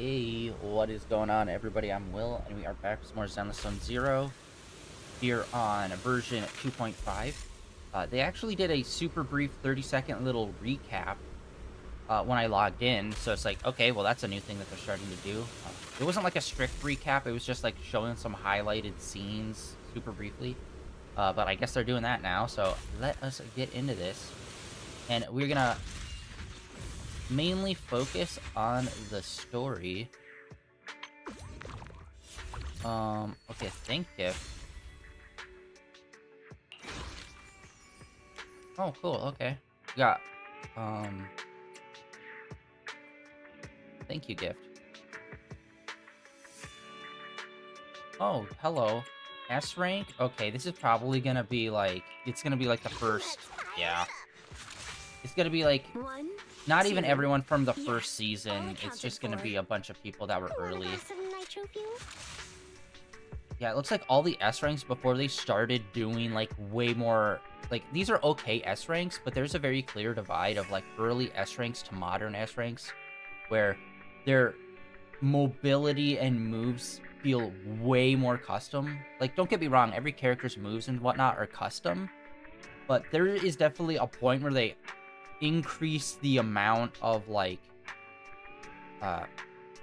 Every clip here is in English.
Hey, what is going on, everybody? I'm Will, and we are back with some more Zenless Zone Zero here on version 2.5. They actually did a super brief 30-second little recap when I logged in, so it's like, okay, well, that's a new thing that they're starting to do. It wasn't like a strict recap, it was just like showing some highlighted scenes super briefly, but I guess they're doing that now, so let us get into this. And we're gonna mainly focus on the story. Okay, thank you. Oh, cool, okay. Got, um, thank you gift. Oh, hello. S rank? Okay, this is probably gonna be like, it's gonna be like the first, yeah. It's gonna be like, not even everyone from the first season. It's just gonna be a bunch of people that were early. Yeah, it looks like all the S ranks before they started doing like way more, like these are okay S ranks, but there's a very clear divide of like early S ranks to modern S ranks where their mobility and moves feel way more custom. Like, don't get me wrong, every character's moves and whatnot are custom, but there is definitely a point where they increase the amount of like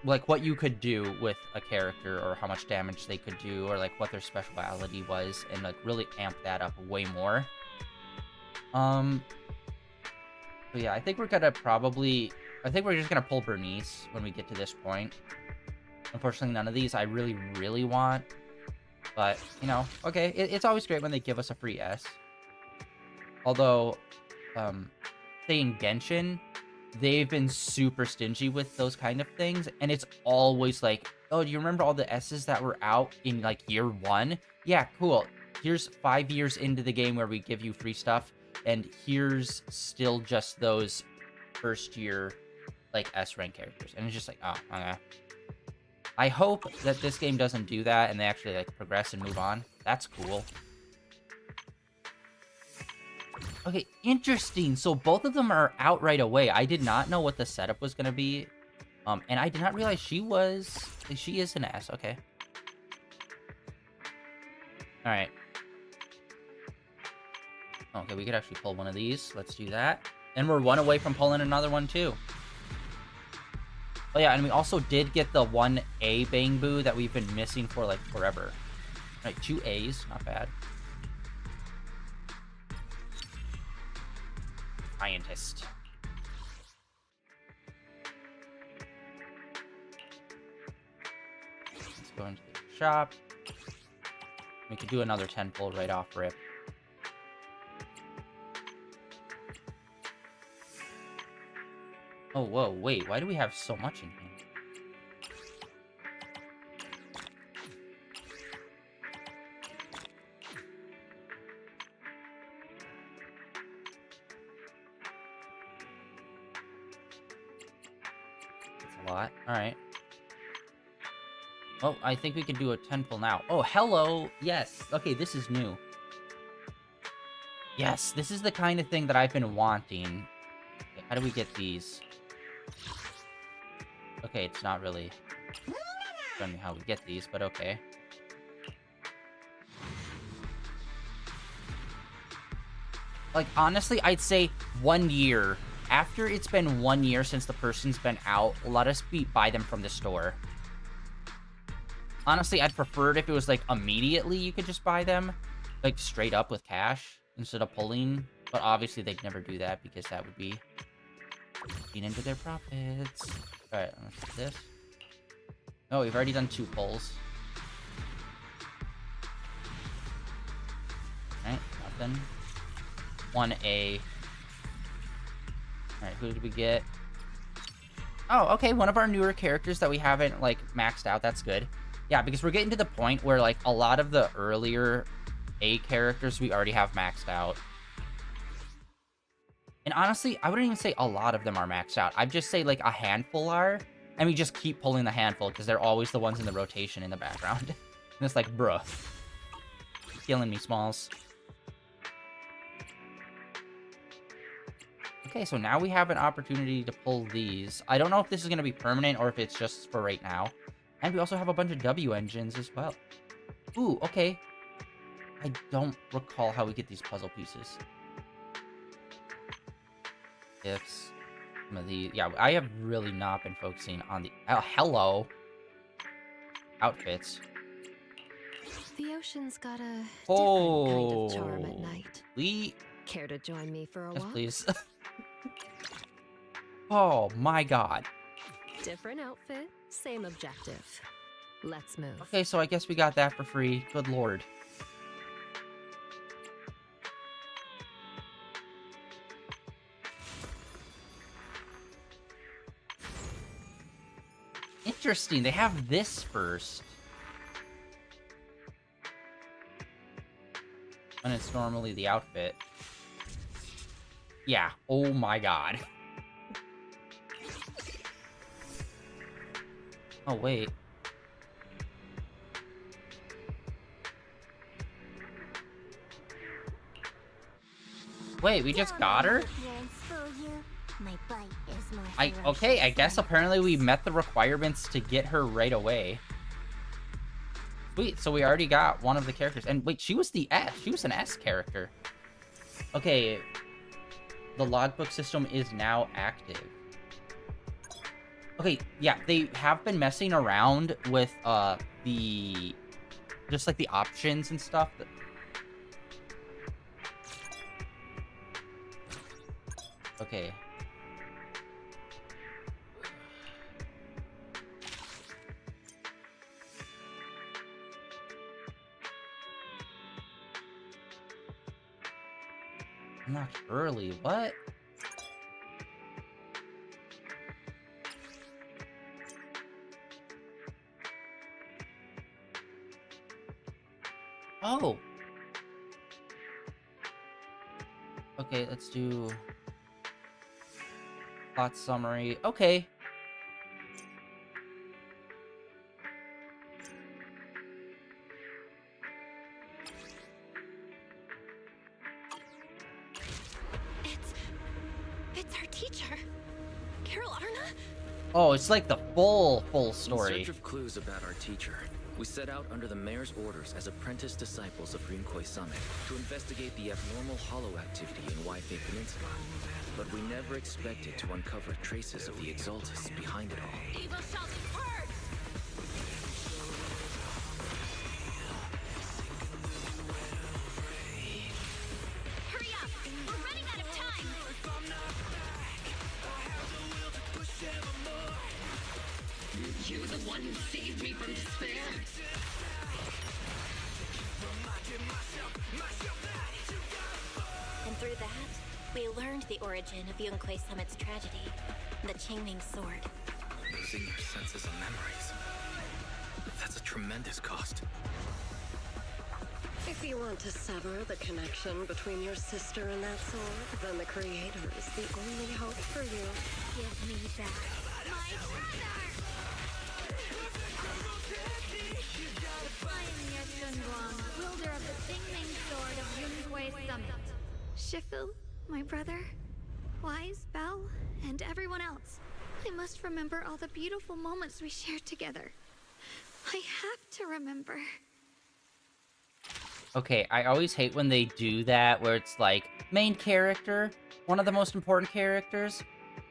what you could do with a character, or how much damage they could do, or like what their speciality was, and like really amp that up way more. But yeah, I think we're gonna probably, I think we're just gonna pull Bernice when we get to this point. Unfortunately, none of these I really want, but you know, okay, it's always great when they give us a free S. Although, say in Genshin, they've been super stingy with those kind of things, and it's always like, oh, do you remember all the S's that were out in like year 1? Yeah, cool. Here's 5 years into the game where we give you free stuff, and here's still just those first year like S rank characters, and it's just like, oh, okay. I hope that this game doesn't do that and they actually like progress and move on. That's cool. Okay, interesting. So both of them are out right away. I did not know what the setup was gonna be. And I did not realize she is an S. Okay. All right. Okay, we could actually pull one of these. Let's do that. And we're one away from pulling another one too. Oh yeah, and we also did get the 1A Bangboo that we've been missing for like forever. All right, 2 A's, not bad. Scientist. Let's go into the shop. We could do another 10 pull right off rip. Oh, whoa, wait, why do we have so much in here? That's a lot. Alright. Oh, I think we can do a 10 pull now. Oh, hello! Yes! Okay, this is new. Yes, this is the kind of thing that I've been wanting. Okay, how do we get these? Okay, it's not really showing me how we get these, but okay. Like, honestly, I'd say 1 year. After it's been 1 year since the person's been out, let us buy them from the store. Honestly, I'd prefer it if it was, like, immediately you could just buy them. Like, straight up with cash instead of pulling. But obviously, they'd never do that because that would be eating into their profits. Alright, let's do this. Oh, we've already done 2 pulls. Alright, nothing. 1A. Alright, who did we get? Oh, okay, one of our newer characters that we haven't, like, maxed out. That's good. Yeah, because we're getting to the point where, like, a lot of the earlier A characters we already have maxed out. And honestly, I wouldn't even say a lot of them are maxed out. I'd just say, like, a handful are, and we just keep pulling the handful because they're always the ones in the rotation in the background. And it's like, bruh. Killing me, Smalls. Okay, so now we have an opportunity to pull these. I don't know if this is going to be permanent or if it's just for right now. And we also have a bunch of W engines as well. Ooh, okay. I don't recall how we get these puzzle pieces. Ifs. Some of the... Yeah, I have really not been focusing on the... Oh, hello. Outfits. The ocean's got a different kind of charm at night. Care to join me for a walk? Please. Oh my god. Different outfit, same objective. Let's move. Okay, so I guess we got that for free. Good lord. Interesting, they have this first. When it's normally the outfit. Yeah, oh my god. Oh, wait. Wait, we just got her? Okay, I guess apparently we met the requirements to get her right away. Sweet, so we already got one of the characters. And wait, she was the S. She was an S character. Okay. The logbook system is now active. Okay, yeah, they have been messing around with, just like the options and stuff. Okay. Not early, what? Oh. Okay, let's do plot summary. Okay. It's our teacher, Carol Arna. Oh, it's like the full story. In search of clues about our teacher, we set out under the mayor's orders as apprentice disciples of Ryunkoi Summit to investigate the abnormal hollow activity in Waifei Peninsula. But we never expected to uncover traces of the Exaltus behind it all. Evil shall be heard! Hurry up! We're running out of time! You're the one who saved me from despair. And through that, we learned the origin of Ryunkoi Summit's tragedy, the Qingming Sword. Losing your senses and memories. That's a tremendous cost. If you want to sever the connection between your sister and that sword, then the Creator is the only hope for you. Give me back my brother! I am Yeshun Guang, wielder of the Qingming Sword of Ryunkoi Summit. Shifu, my brother, Wise, Belle, and everyone else. I must remember all the beautiful moments we shared together. I have to remember. Okay, I always hate when they do that, where it's like, main character, one of the most important characters,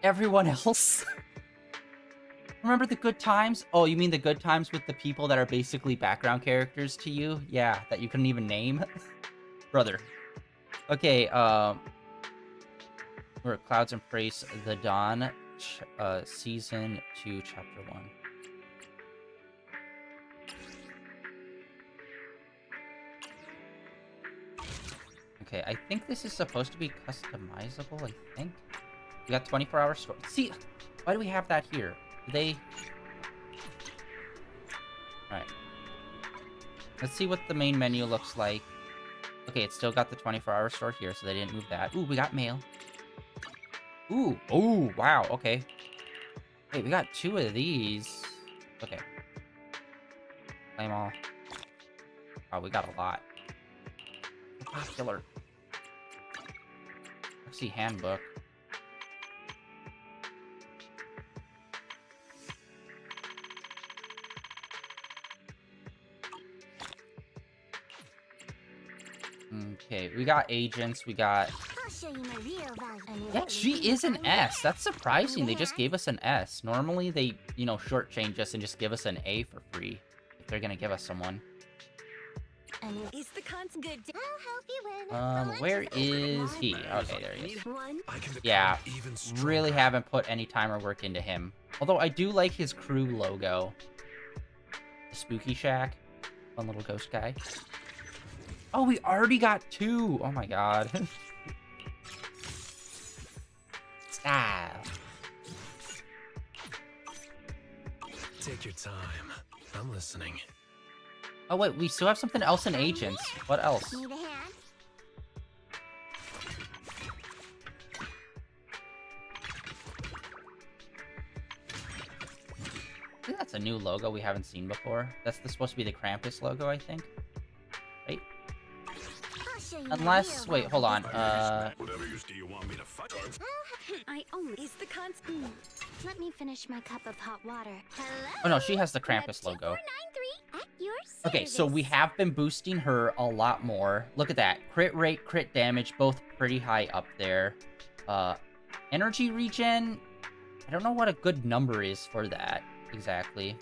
everyone else. Remember the good times? Oh, you mean the good times with the people that are basically background characters to you? Yeah, that you couldn't even name? Brother. Okay, we're at Clouds Embrace the Dawn, Season 2, Chapter 1. Okay, I think this is supposed to be customizable, I think. We got 24-hour store. See, why do we have that here? Do they... Alright. Let's see what the main menu looks like. Okay, it's still got the 24-hour store here, so they didn't move that. Ooh, we got mail. Ooh, oh, wow, okay. Wait, we got 2 of these. Okay. Claim all. Oh, we got a lot. Popular. Proxy handbook. Okay, we got agents, we got... Yeah, she is an S. That's surprising. They just gave us an S. Normally, they, you know, shortchange us and just give us an A for free. If they're gonna give us someone. Where is he? Okay, there he is. Yeah, really haven't put any time or work into him. Although I do like his crew logo. The Spooky Shack. Fun little ghost guy. Oh, we already got 2. Oh my god. Stop. Take your time. I'm listening. Oh wait, we still have something else in agents. What else? Need a hand? I think that's a new logo we haven't seen before. That's supposed to be the Krampus logo, I think. Right? Unless, wait, hold on. I only is the constant. Let me finish my cup of hot water. Hello? Oh no, she has the Krampus logo. Okay, so we have been boosting her a lot more. Look at that. Crit rate, crit damage, both pretty high up there. Energy regen, I don't know what a good number is for that exactly.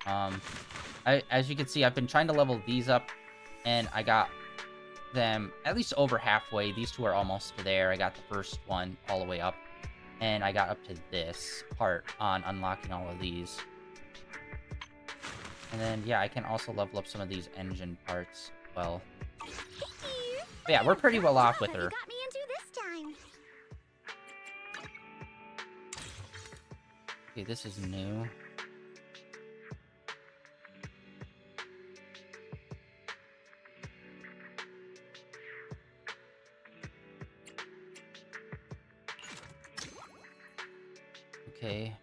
As you can see, I've been trying to level these up, and I got them at least over halfway. These two are almost there. I got the first one all the way up, and I got up to this part on unlocking all of these. And then, yeah, I can also level up some of these engine parts as well. But yeah, we're pretty well off with her. Got me into this time. Okay, this is new. Okay.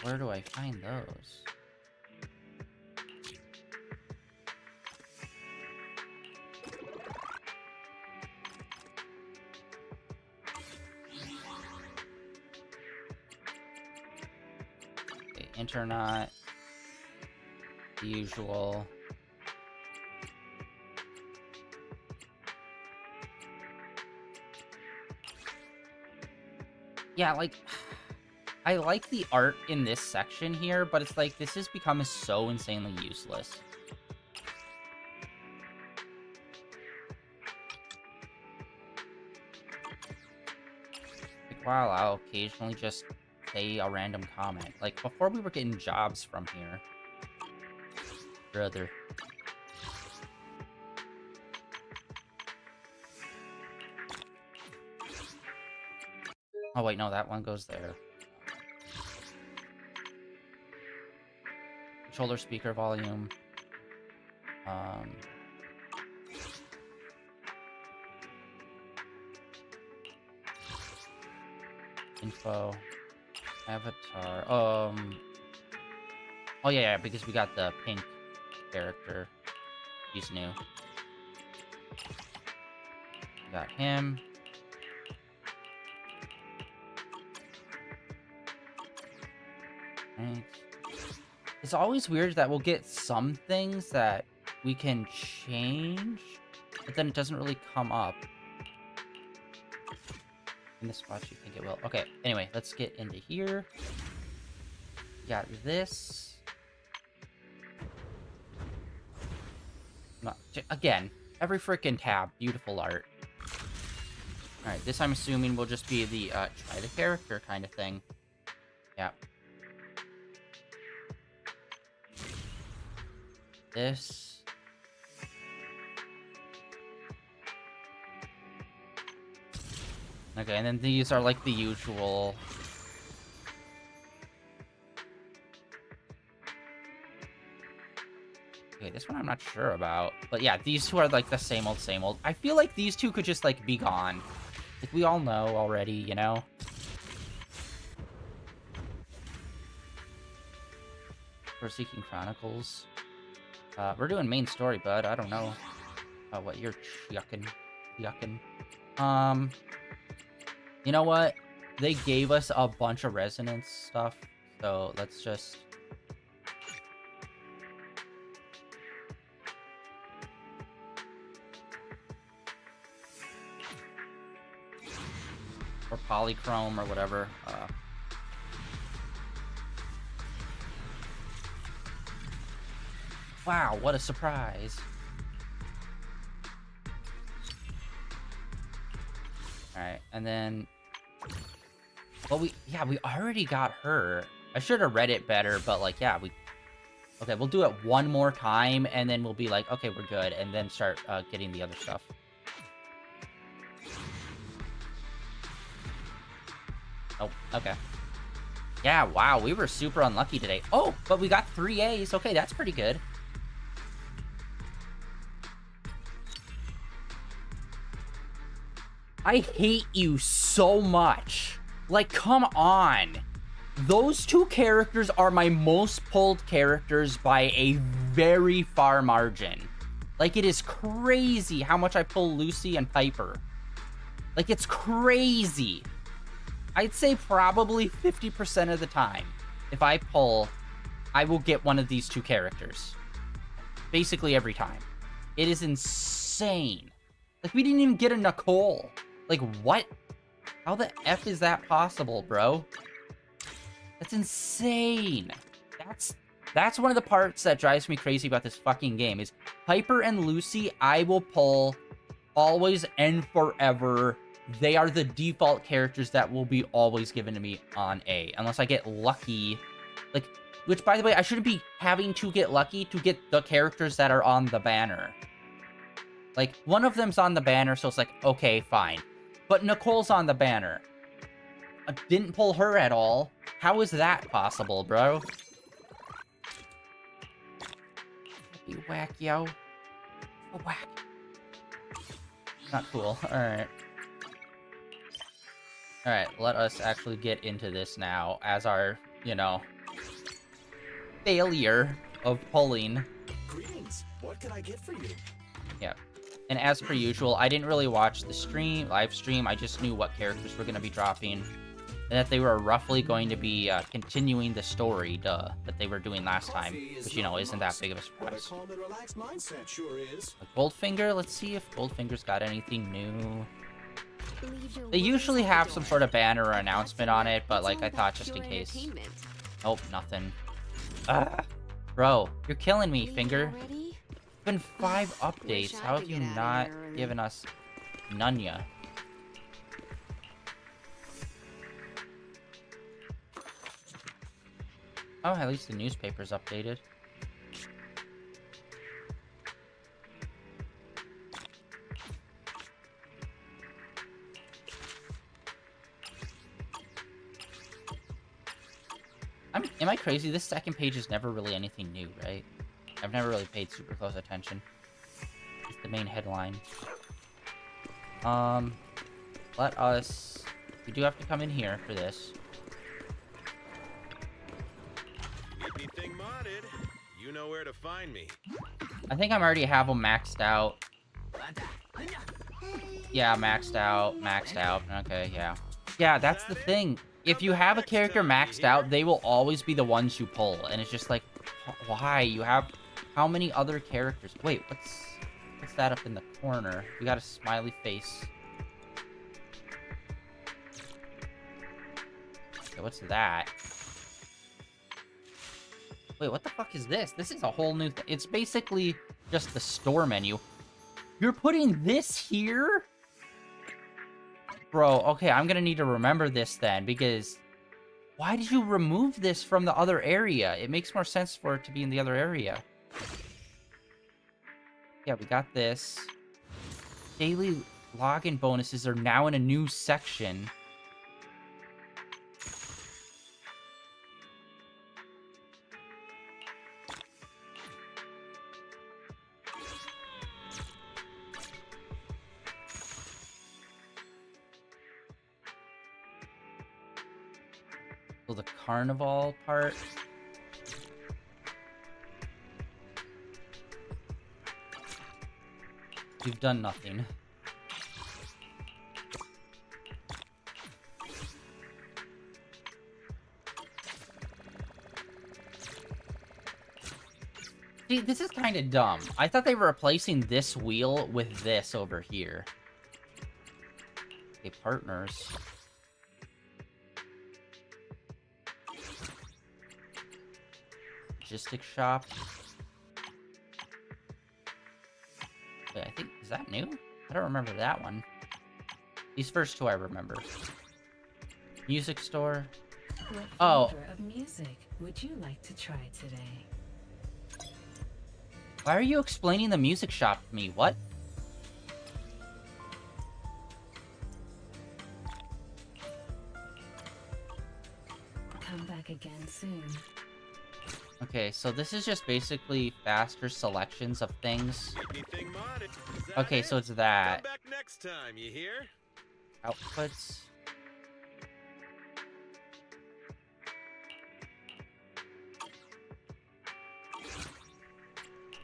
Where do I find those? Okay, Internet. The usual. Yeah, like... I like the art in this section here, but it's like, this has become so insanely useless. Like, wow, I'll occasionally just say a random comment. Like, before we were getting jobs from here. Brother. Oh wait, no, that one goes there. Controller speaker volume. Info. Avatar. Oh yeah, because we got the pink character. He's new. We got him. Right. It's always weird that we'll get some things that we can change, but then it doesn't really come up in the spots you think it will. Okay, anyway, let's get into here. Got this. Again, every freaking tab, beautiful art. Alright, this I'm assuming will just be the try the character kind of thing. Yeah. This. Okay, and then these are like the usual. Okay, this one I'm not sure about. But yeah, these two are like the same old, same old. I feel like these two could just like be gone. Like we all know already, you know? Forsaken Chronicles. We're doing main story, bud. I don't know what you're yucking. You know what? They gave us a bunch of resonance stuff, so let's just... Or polychrome or whatever. Wow, what a surprise. Alright, and then... Well, we already got her. I should have read it better, but, like, yeah, Okay, we'll do it one more time, and then we'll be like, okay, we're good, and then start getting the other stuff. Oh, okay. Yeah, wow, we were super unlucky today. Oh, but we got 3 A's. Okay, that's pretty good. I hate you so much. Like, come on. Those two characters are my most pulled characters by a very far margin. Like, it is crazy how much I pull Lucy and Piper. Like, it's crazy. I'd say probably 50% of the time, if I pull, I will get one of these two characters. Basically every time. It is insane. Like, we didn't even get a Nicole. Like, what? How the F is that possible, bro? That's insane. That's one of the parts that drives me crazy about this fucking game, is Piper and Lucy, I will pull always and forever. They are the default characters that will be always given to me on A, unless I get lucky. Like, which, by the way, I shouldn't be having to get lucky to get the characters that are on the banner. Like, one of them's on the banner, so it's like, okay, fine. But Nicole's on the banner. I didn't pull her at all. How is that possible, bro? You whack, yo. Oh, whack. Not cool. Alright. Alright, let us actually get into this now as our, you know, failure of pulling. Greetings. What can I get for you? Yeah. And as per usual, I didn't really watch the live stream. I just knew what characters were going to be dropping. And that they were roughly going to be continuing the story, that they were doing last time. Which, you know, isn't that big of a surprise. Goldfinger, let's see if Goldfinger's got anything new. They usually have some sort of banner or announcement on it, but, like, I thought just in case. Nope, nothing. Bro, you're killing me, Finger. It's been 5 updates. How have you not given us none yet? Oh, at least the newspaper's updated. Am I crazy? This second page is never really anything new, right? I've never really paid super close attention. It's the main headline. Let us... We do have to come in here for this. Anything modded, you know where to find me. I think I already have them maxed out. Yeah, maxed out. Okay, yeah. Yeah, that's the thing. If you have a character maxed out, they will always be the ones you pull. And it's just like, why? You have how many other characters? Wait, what's that up in the corner? We got a smiley face. Okay, what's that? Wait, what the fuck is this? This is a whole new thing. It's basically just the store menu. You're putting this here? Bro, okay, I'm gonna need to remember this then, because why did you remove this from the other area? It makes more sense for it to be in the other area. Yeah, we got this. Daily login bonuses are now in a new section. So the carnival part. We've done nothing. See, this is kind of dumb. I thought they were replacing this wheel with this over here. Okay, partners. logistics shop. Wait, I think, is that new? I don't remember that one. These first two I remember. Music store. What Oh. flavor of music would you like to try today? Why are you explaining the music shop to me? What? Come back again soon. Okay, so this is just basically faster selections of things. Anything modded? Is that Okay, it? so it's that. Come back next time, you hear? Outputs.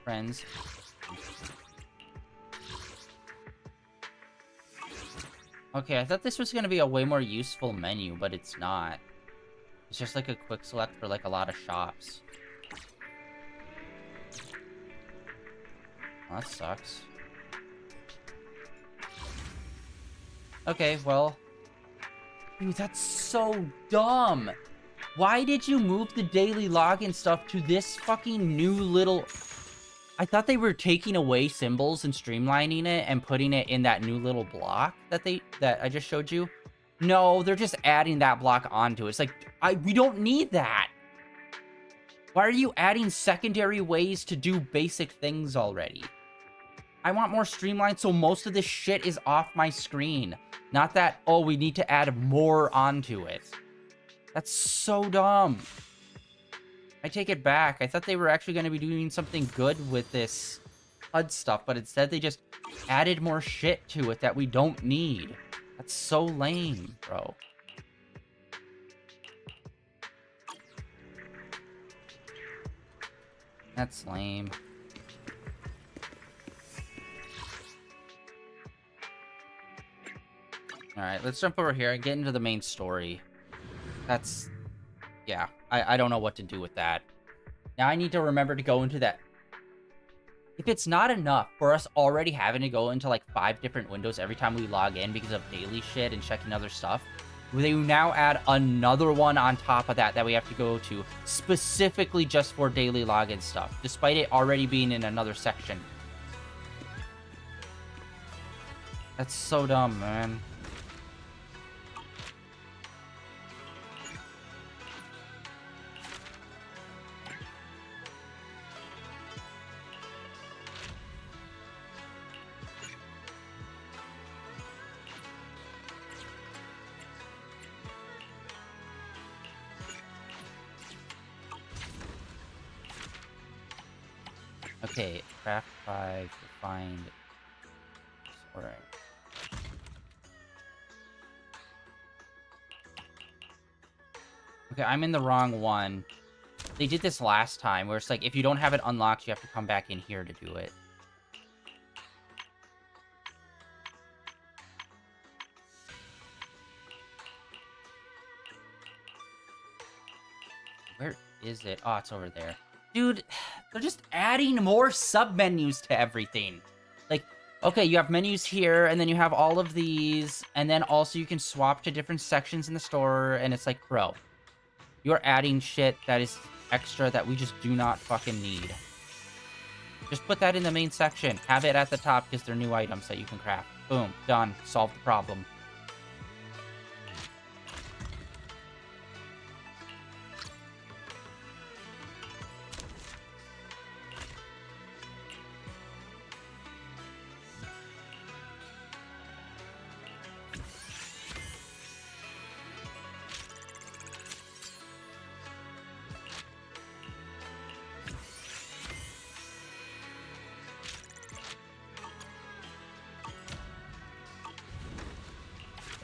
Friends. Okay, I thought this was gonna be a way more useful menu, but it's not. It's just like a quick select for like a lot of shops. Well, that sucks. Okay, well... Dude, that's so dumb! Why did you move the daily login stuff to this fucking new little... I thought they were taking away symbols and streamlining it and putting it in that new little block that I just showed you. No, they're just adding that block onto it. It's like, we don't need that! Why are you adding secondary ways to do basic things already? I want more streamlined so most of this shit is off my screen. Not that, oh, we need to add more onto it. That's so dumb. I take it back. I thought they were actually going to be doing something good with this HUD stuff, but instead they just added more shit to it that we don't need. That's so lame, bro. That's lame. Alright, let's jump over here and get into the main story. That's... yeah, I don't know what to do with that. Now I need to remember to go into that. If it's not enough for us already having to go into like 5 different windows every time we log in because of daily shit and checking other stuff, they now add another one on top of that we have to go to specifically just for daily login stuff, despite it already being in another section. That's so dumb, man. Okay, craft 5, find... Alright. Okay, I'm in the wrong one. They did this last time, where it's like, if you don't have it unlocked, you have to come back in here to do it. Where is it? Oh, it's over there. Dude, they're just adding more sub-menus to everything. Like, okay, you have menus here, and then you have all of these, and then also you can swap to different sections in the store, and it's like, bro, you're adding shit that is extra that we just do not fucking need. Just put that in the main section. Have it at the top, because they're new items that you can craft. Boom, done. Solve the problem.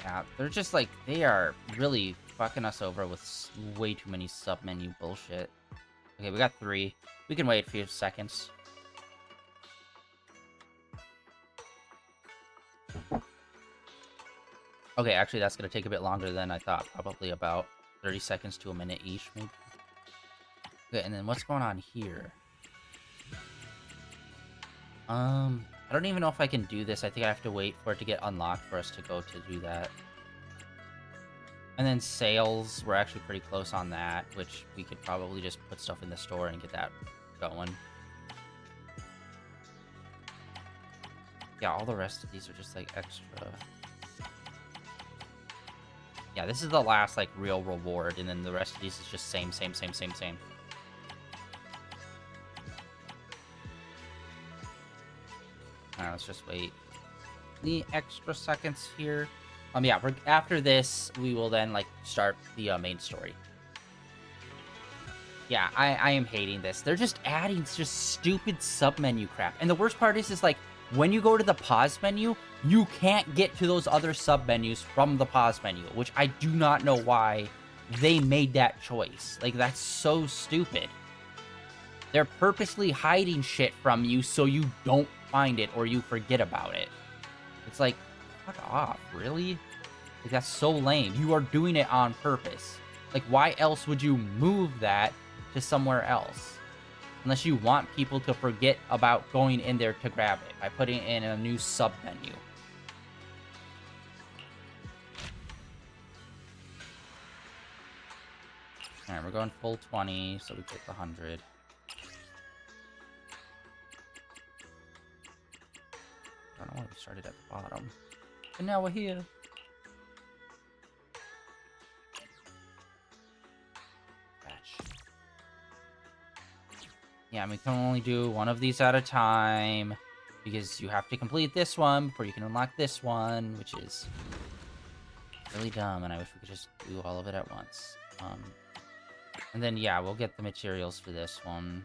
Yeah, they're just like, they are really fucking us over with way too many sub-menu bullshit. Okay, we got 3. We can wait a few seconds. Okay, actually, that's going to take a bit longer than I thought. Probably about 30 seconds to a minute each, maybe. Okay, and then what's going on here? I don't even know if I can do this. I think I have to wait for it to get unlocked for us to go to do that. And then sales, we're actually pretty close on that, which we could probably just put stuff in the store and get that going. Yeah, all the rest of these are just, like, extra. Yeah, this is the last, like, real reward, and then the rest of these is just same. Alright, let's just wait the extra seconds here. Yeah, after this, we will then, like, start the main story. Yeah, I am hating this. They're just adding just stupid sub-menu crap. And the worst part is like, when you go to the pause menu, you can't get to those other sub-menus from the pause menu, which I do not know why they made that choice. Like, that's so stupid. They're purposely hiding shit from you so you don't find it or you forget about it. It's like, fuck off, really? Like, that's so lame. You are doing it on purpose. Like, why else would you move that to somewhere else? Unless you want people to forget about going in there to grab it by putting it in a new sub-menu. Alright, we're going full 20, so we get the 100. I don't know why we started at the bottom. And now we're here. Batch. Yeah, we can only do one of these at a time, because you have to complete this one before you can unlock this one, which is really dumb, and I wish we could just do all of it at once. And then, yeah, we'll get the materials for this one.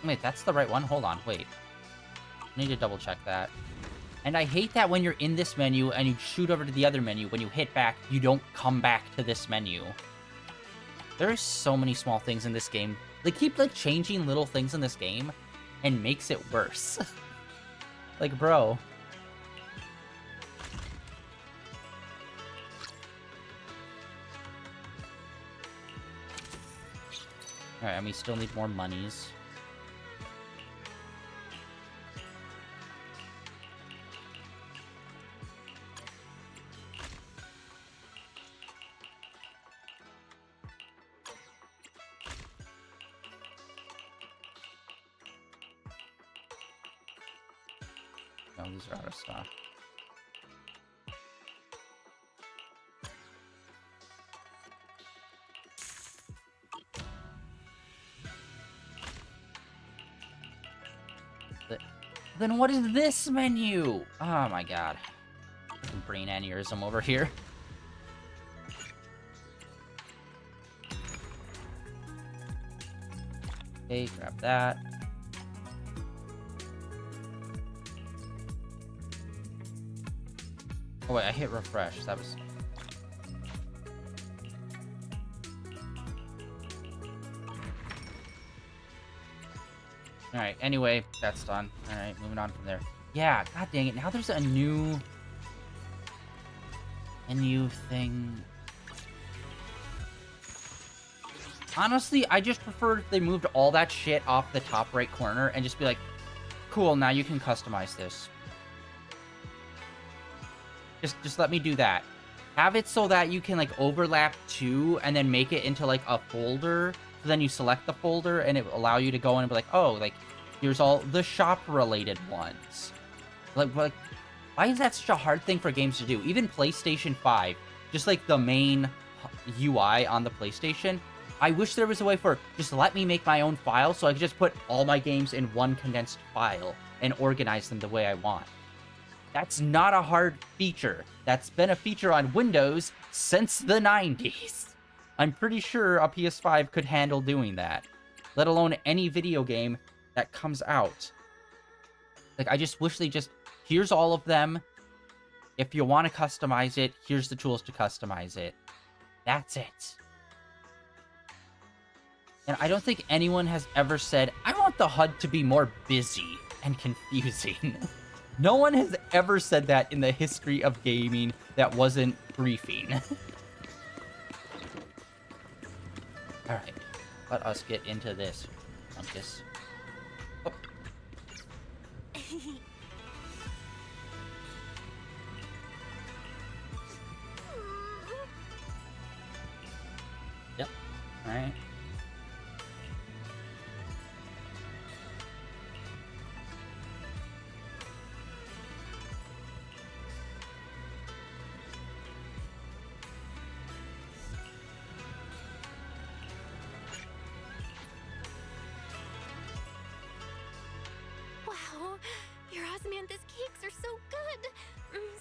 Wait, that's the right one? Hold on, wait. I need to double check that. And I hate that when you're in this menu and you shoot over to the other menu, when you hit back, you don't come back to this menu. There are so many small things in this game. They keep, like, changing little things in this game and makes it worse. Like, bro. Alright, and we still need more monies. No, these are out of stock. Then what is this menu? Oh my god. Brain aneurysm over here. Okay, grab that. Oh wait, I hit refresh. That was... Alright, anyway, that's done. Alright, moving on from there. Yeah, god dang it. Now there's a new thing. Honestly, I just prefer if they moved all that shit off the top right corner and just be like, cool, now you can customize this. Just let me do that. Have it so that you can, like, overlap two and then make it into, like, a folder. So then you select the folder and it will allow you to go in and be like, oh, like, here's all the shop-related ones. Like, why is that such a hard thing for games to do? Even PlayStation 5, just, like, the main UI on the PlayStation, I wish there was a way for, just let me make my own file so I could just put all my games in one condensed file and organize them the way I want. That's not a hard feature. That's been a feature on Windows since the 90s. I'm pretty sure a PS5 could handle doing that, let alone any video game that comes out. Like, I just wish they just, here's all of them. If you want to customize it, here's the tools to customize it. That's it. And I don't think anyone has ever said, I want the HUD to be more busy and confusing. No one has ever said that in the history of gaming that wasn't briefing. Alright, let us get into this Fungus. Oh. Yep. All right. Wow, your osmanthus cakes are so good.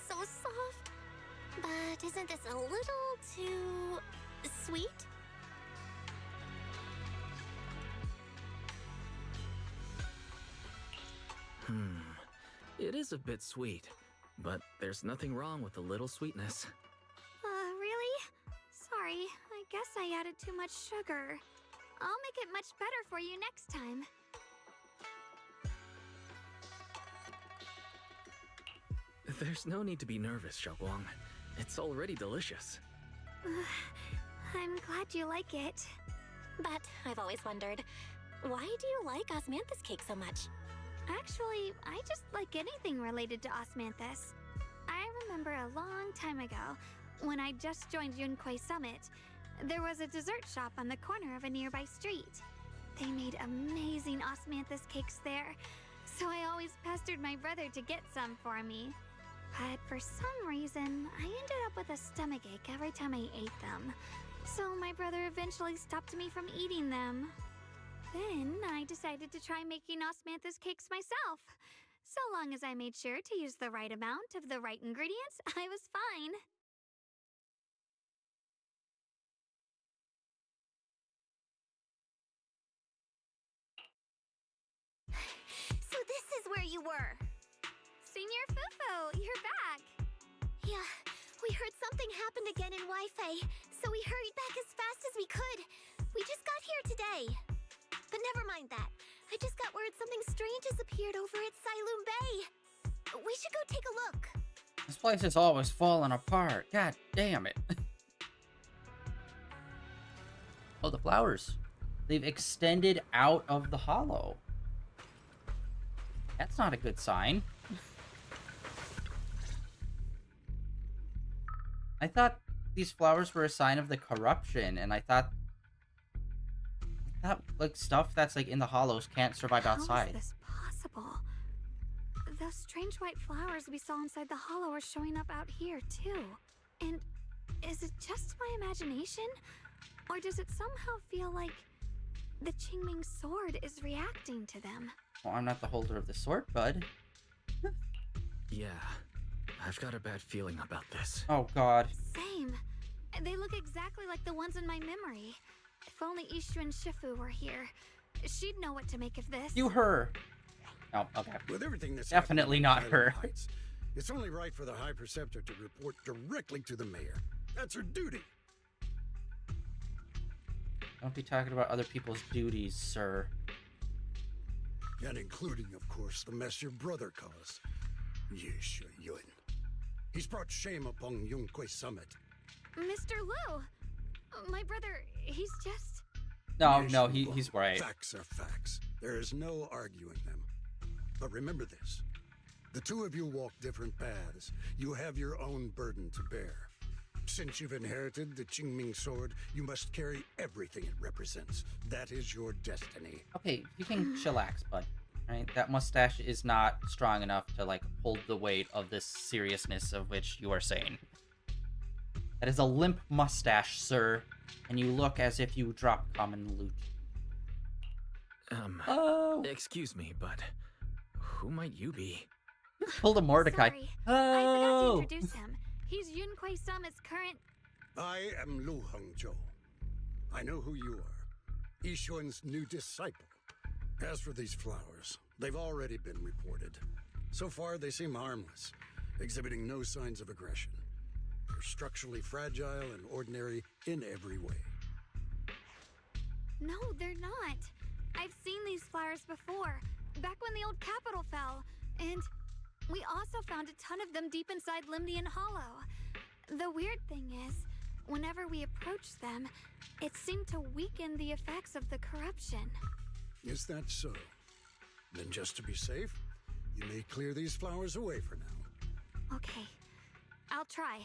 So soft. But isn't this a little too sweet? It is a bit sweet, but there's nothing wrong with a little sweetness. Really? Sorry, I guess I added too much sugar. I'll make it much better for you next time. There's no need to be nervous, Xiaoguang. It's already delicious. I'm glad you like it. But I've always wondered, why do you like osmanthus cake so much? Actually, I just like anything related to osmanthus. I remember a long time ago, when I just joined Yunquay Summit, there was a dessert shop on the corner of a nearby street. They made amazing osmanthus cakes there, so I always pestered my brother to get some for me. But for some reason, I ended up with a stomachache every time I ate them. So my brother eventually stopped me from eating them. Then I decided to try making osmanthus cakes myself. So long as I made sure to use the right amount of the right ingredients, I was fine. So this is where you were. Senior Fufu, you're back. Yeah, we heard something happened again in Wi-Fi, so we hurried back as fast as we could. We just got here today. But never mind that. I just got word something strange has appeared over at Sailoon Bay. We should go take a look. This place is always falling apart. God damn it. Oh, the flowers. They've extended out of the hollow. That's not a good sign. I thought these flowers were a sign of the corruption, and I thought like stuff that's like in the hollows can't survive outside. How is this possible? Those strange white flowers we saw inside the hollow are showing up out here too. And is it just my imagination? Or does it somehow feel like the Qingming sword is reacting to them? Well, I'm not the holder of the sword, bud. Yeah, I've got a bad feeling about this. Oh god. Same. They look exactly like the ones in my memory. If only Ishu and Shifu were here, she'd know what to make of this. You her. Oh, okay. With everything that's definitely not her. Heights, it's only right for the High Preceptor to report directly to the mayor. That's her duty. Don't be talking about other people's duties, sir. And including, of course, the mess your brother caused. Yesha Yun. He's brought shame upon Yunquay Summit. Mr. Liu! My brother, he's just... No, he's right. Facts are facts. There is no arguing them. But remember this. The two of you walk different paths. You have your own burden to bear. Since you've inherited the Qingming sword, you must carry everything it represents. That is your destiny. Okay, you can chillax, bud. Right? That mustache is not strong enough to, like, hold the weight of this seriousness of which you are saying. That is a limp mustache, sir, and you look as if you dropped common loot. Excuse me, but who might you be? Pull the Mordecai. Sorry, Oh! I forgot to introduce him. He's Yunquay Summit's current... I am Lu Hengzhou. I know who you are. Yishuan's new disciple. As for these flowers, they've already been reported. So far, they seem harmless, exhibiting no signs of aggression. They're structurally fragile and ordinary in every way. No, they're not. I've seen these flowers before, back when the old capital fell, and we also found a ton of them deep inside Limdian Hollow. The weird thing is, whenever we approached them, it seemed to weaken the effects of the corruption. Is that so? Then just to be safe, you may clear these flowers away for now. Okay, I'll try.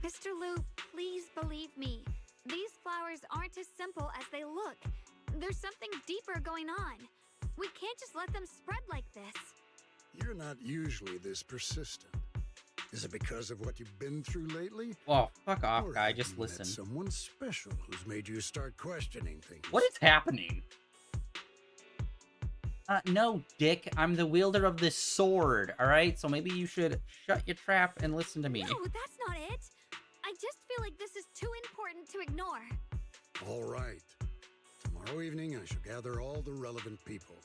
Mr. Liu, please believe me. These flowers aren't as simple as they look. There's something deeper going on. We can't just let them spread like this. You're not usually this persistent. Is it because of what you've been through lately? Oh, fuck off, Or guy. have Just you met listen. someone special who's made you start questioning things. What is happening? No, Dick. I'm the wielder of this sword, alright? So maybe you should shut your trap and listen to me. No, that's not it. I just feel like this is too important to ignore. All right. Tomorrow evening, I shall gather all the relevant people.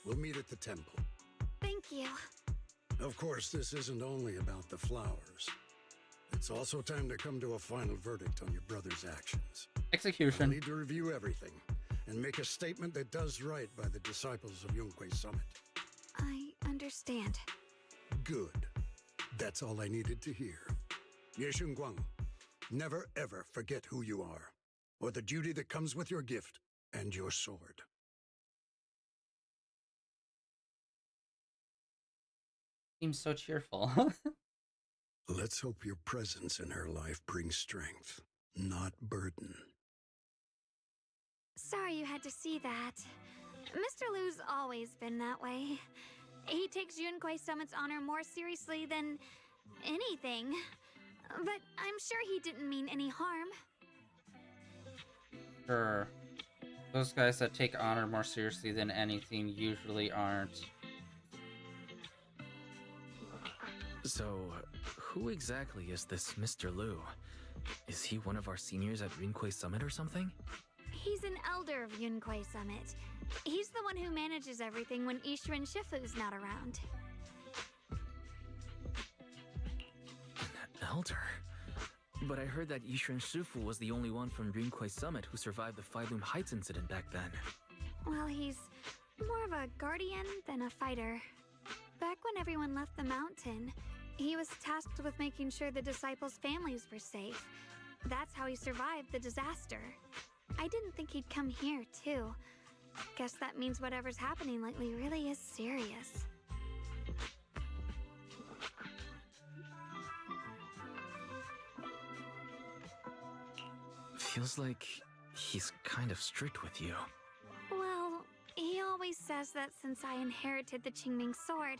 We'll meet at the temple. Thank you. Of course, this isn't only about the flowers. It's also time to come to a final verdict on your brother's actions. Execution. We need to review everything and make a statement that does right by the disciples of Yunquei Summit. I understand. Good. That's all I needed to hear. Ye Shunguang, never ever forget who you are, or the duty that comes with your gift and your sword. Seems so cheerful. Let's hope your presence in her life brings strength, not burden. Sorry you had to see that. Mr. Liu's always been that way. He takes Yunquei Summit's honor more seriously than anything. But I'm sure he didn't mean any harm. Sure. Those guys that take honor more seriously than anything usually aren't. So, who exactly is this Mr. Liu? Is he one of our seniors at Yunquei Summit or something? He's an elder of Yunquei Summit. He's the one who manages everything when Yishu and Shifu's not around. An elder? But I heard that Yishu and Shifu was the only one from Yunquei Summit who survived the Phi-Loom Heights incident back then. Well, he's more of a guardian than a fighter. Back when everyone left the mountain, he was tasked with making sure the disciples' families were safe. That's how he survived the disaster. I didn't think he'd come here, too. Guess that means whatever's happening lately really is serious. Feels like he's kind of strict with you. Well, he always says that since I inherited the Qingming sword,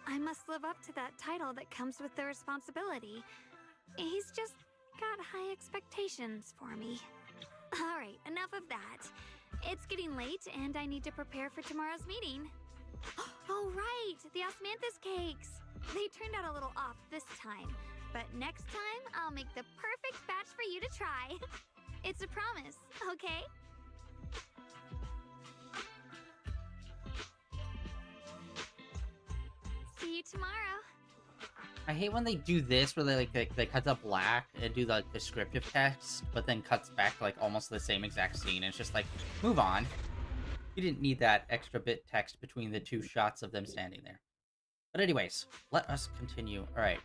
I must live up to that title that comes with the responsibility. He's just got high expectations for me. Alright, enough of that. It's getting late and I need to prepare for tomorrow's meeting. Oh right, the osmanthus cakes! They turned out a little off this time, but next time I'll make the perfect batch for you to try. It's a promise, okay? See you tomorrow. I hate when they do this, where they cut to black and do the descriptive text, but then cuts back to like almost the same exact scene. And it's just like, move on. You didn't need that extra bit text between the two shots of them standing there. But anyways, let us continue. All right.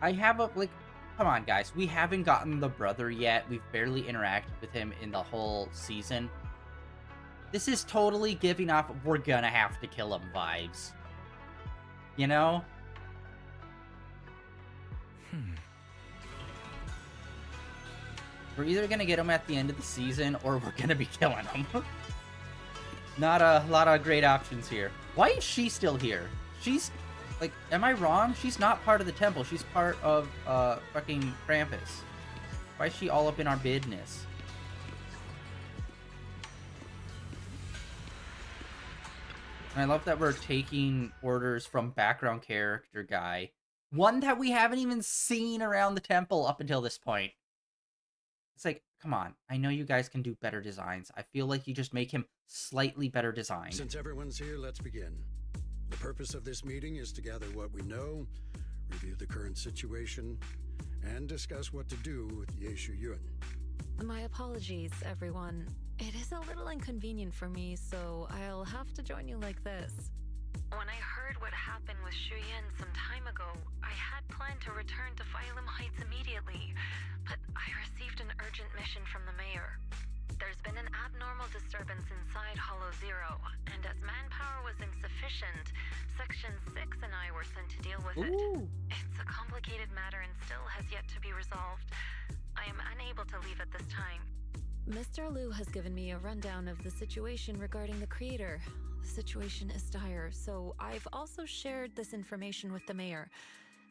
I have a, like, come on, guys. We haven't gotten the brother yet. We've barely interacted with him in the whole season. This is totally giving off, we're gonna have to kill him vibes. You know? We're either gonna get him at the end of the season, or we're gonna be killing him. Not a lot of great options here. Why is she still here? She's, like, am I wrong? She's not part of the temple. She's part of, fucking Krampus. Why is she all up in our business? And I love that we're taking orders from background character guy. One that we haven't even seen around the temple up until this point. It's like, come on. I know you guys can do better designs. I feel like you just make him slightly better designed. Since everyone's here, let's begin. The purpose of this meeting is to gather what we know, review the current situation, and discuss what to do with Ye Shuyun. My apologies, everyone. It is a little inconvenient for me, so I'll have to join you like this. When I heard what happened with Shuyan some time ago, I had planned to return to Phylum Heights immediately, but I received an urgent mission from the mayor. There's been an abnormal disturbance inside Hollow Zero, and as manpower was insufficient, Section 6 and I were sent to deal with it. It's a complicated matter and still has yet to be resolved. I am unable to leave at this time. Mr. Liu has given me a rundown of the situation regarding the creator. The situation is dire, so I've also shared this information with the mayor.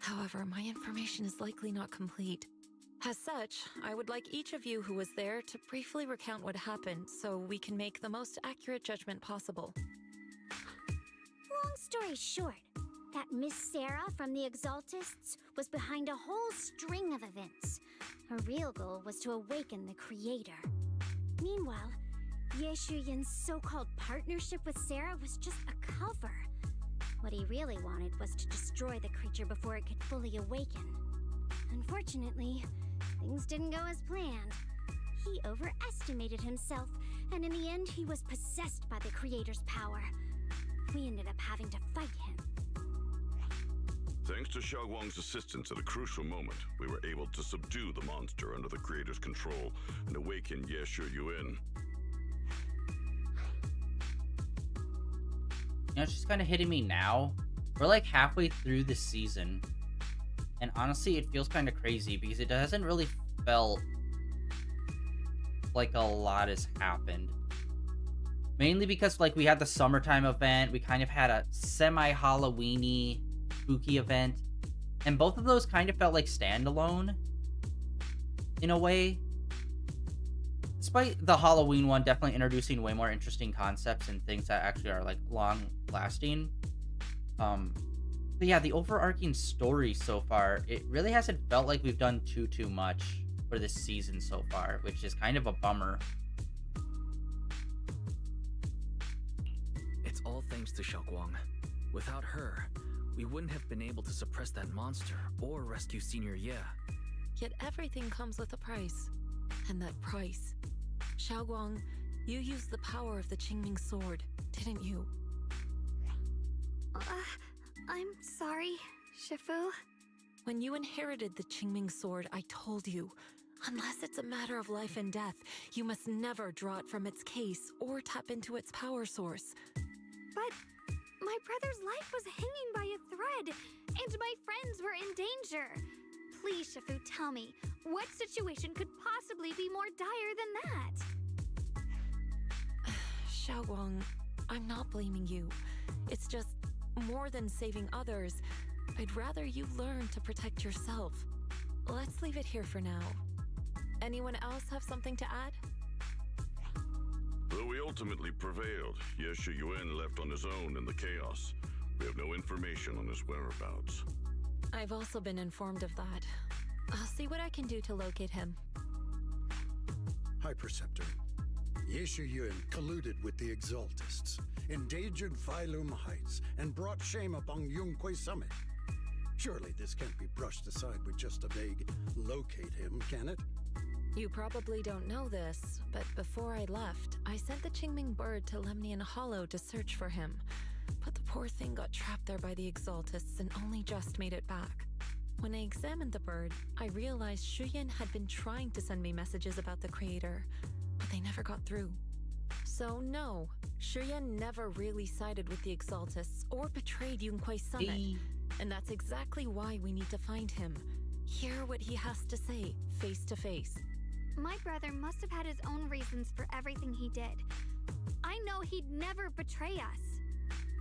However, my information is likely not complete. As such, I would like each of you who was there to briefly recount what happened so we can make the most accurate judgment possible. Long story short, that Miss Sarah from the Exaltists was behind a whole string of events. Her real goal was to awaken the creator. Meanwhile, Ye Shuyan's so-called partnership with Sarah was just a cover. What he really wanted was to destroy the creature before it could fully awaken. Unfortunately, things didn't go as planned. He overestimated himself, and in the end he was possessed by the creator's power. We ended up having to fight him. Thanks to Xiaoguang's assistance at a crucial moment, we were able to subdue the monster under the creator's control and awaken Ye Shuyuan. You know, it's just kind of hitting me now. We're like halfway through the season. And honestly, it feels kind of crazy because it hasn't really felt like a lot has happened. Mainly because, like, we had the summertime event. We kind of had a semi-Halloween-y, spooky event. And both of those kind of felt like standalone in a way. Despite the Halloween one definitely introducing way more interesting concepts and things that actually are, like, long-lasting. But yeah, the overarching story so far, it really hasn't felt like we've done too much for this season so far, which is kind of a bummer. It's all thanks to Xiaoguang. Without her, we wouldn't have been able to suppress that monster or rescue Senior Ye. Yet everything comes with a price. And that price... Xiaoguang, you used the power of the Qingming sword, didn't you? I'm sorry, Shifu. When you inherited the Qingming sword, I told you, unless it's a matter of life and death, you must never draw it from its case or tap into its power source. But my brother's life was hanging by a thread, and my friends were in danger. Please, Shifu, tell me, what situation could possibly be more dire than that? Xiaoguang, I'm not blaming you. It's just, more than saving others, I'd rather you learn to protect yourself. Let's leave it here for now. Anyone else have something to add? Though we ultimately prevailed, Ye Shuyuan left on his own in the chaos. We have no information on his whereabouts. I've also been informed of that. I'll see what I can do to locate him. High Preceptor, Ye Shuyuan colluded with the Exaltists, endangered Phylum Heights, and brought shame upon Yunque Summit. Surely this can't be brushed aside with just a vague locate him, can it? You probably don't know this, but before I left, I sent the Qingming bird to Lemnian Hollow to search for him. But the poor thing got trapped there by the Exaltists and only just made it back. When I examined the bird, I realized Shuyan had been trying to send me messages about the creator, but they never got through. So no, Shuyan never really sided with the Exaltists or betrayed Yunque Summit. And that's exactly why we need to find him. Hear what he has to say, face to face. My brother must have had his own reasons for everything he did. I know he'd never betray us.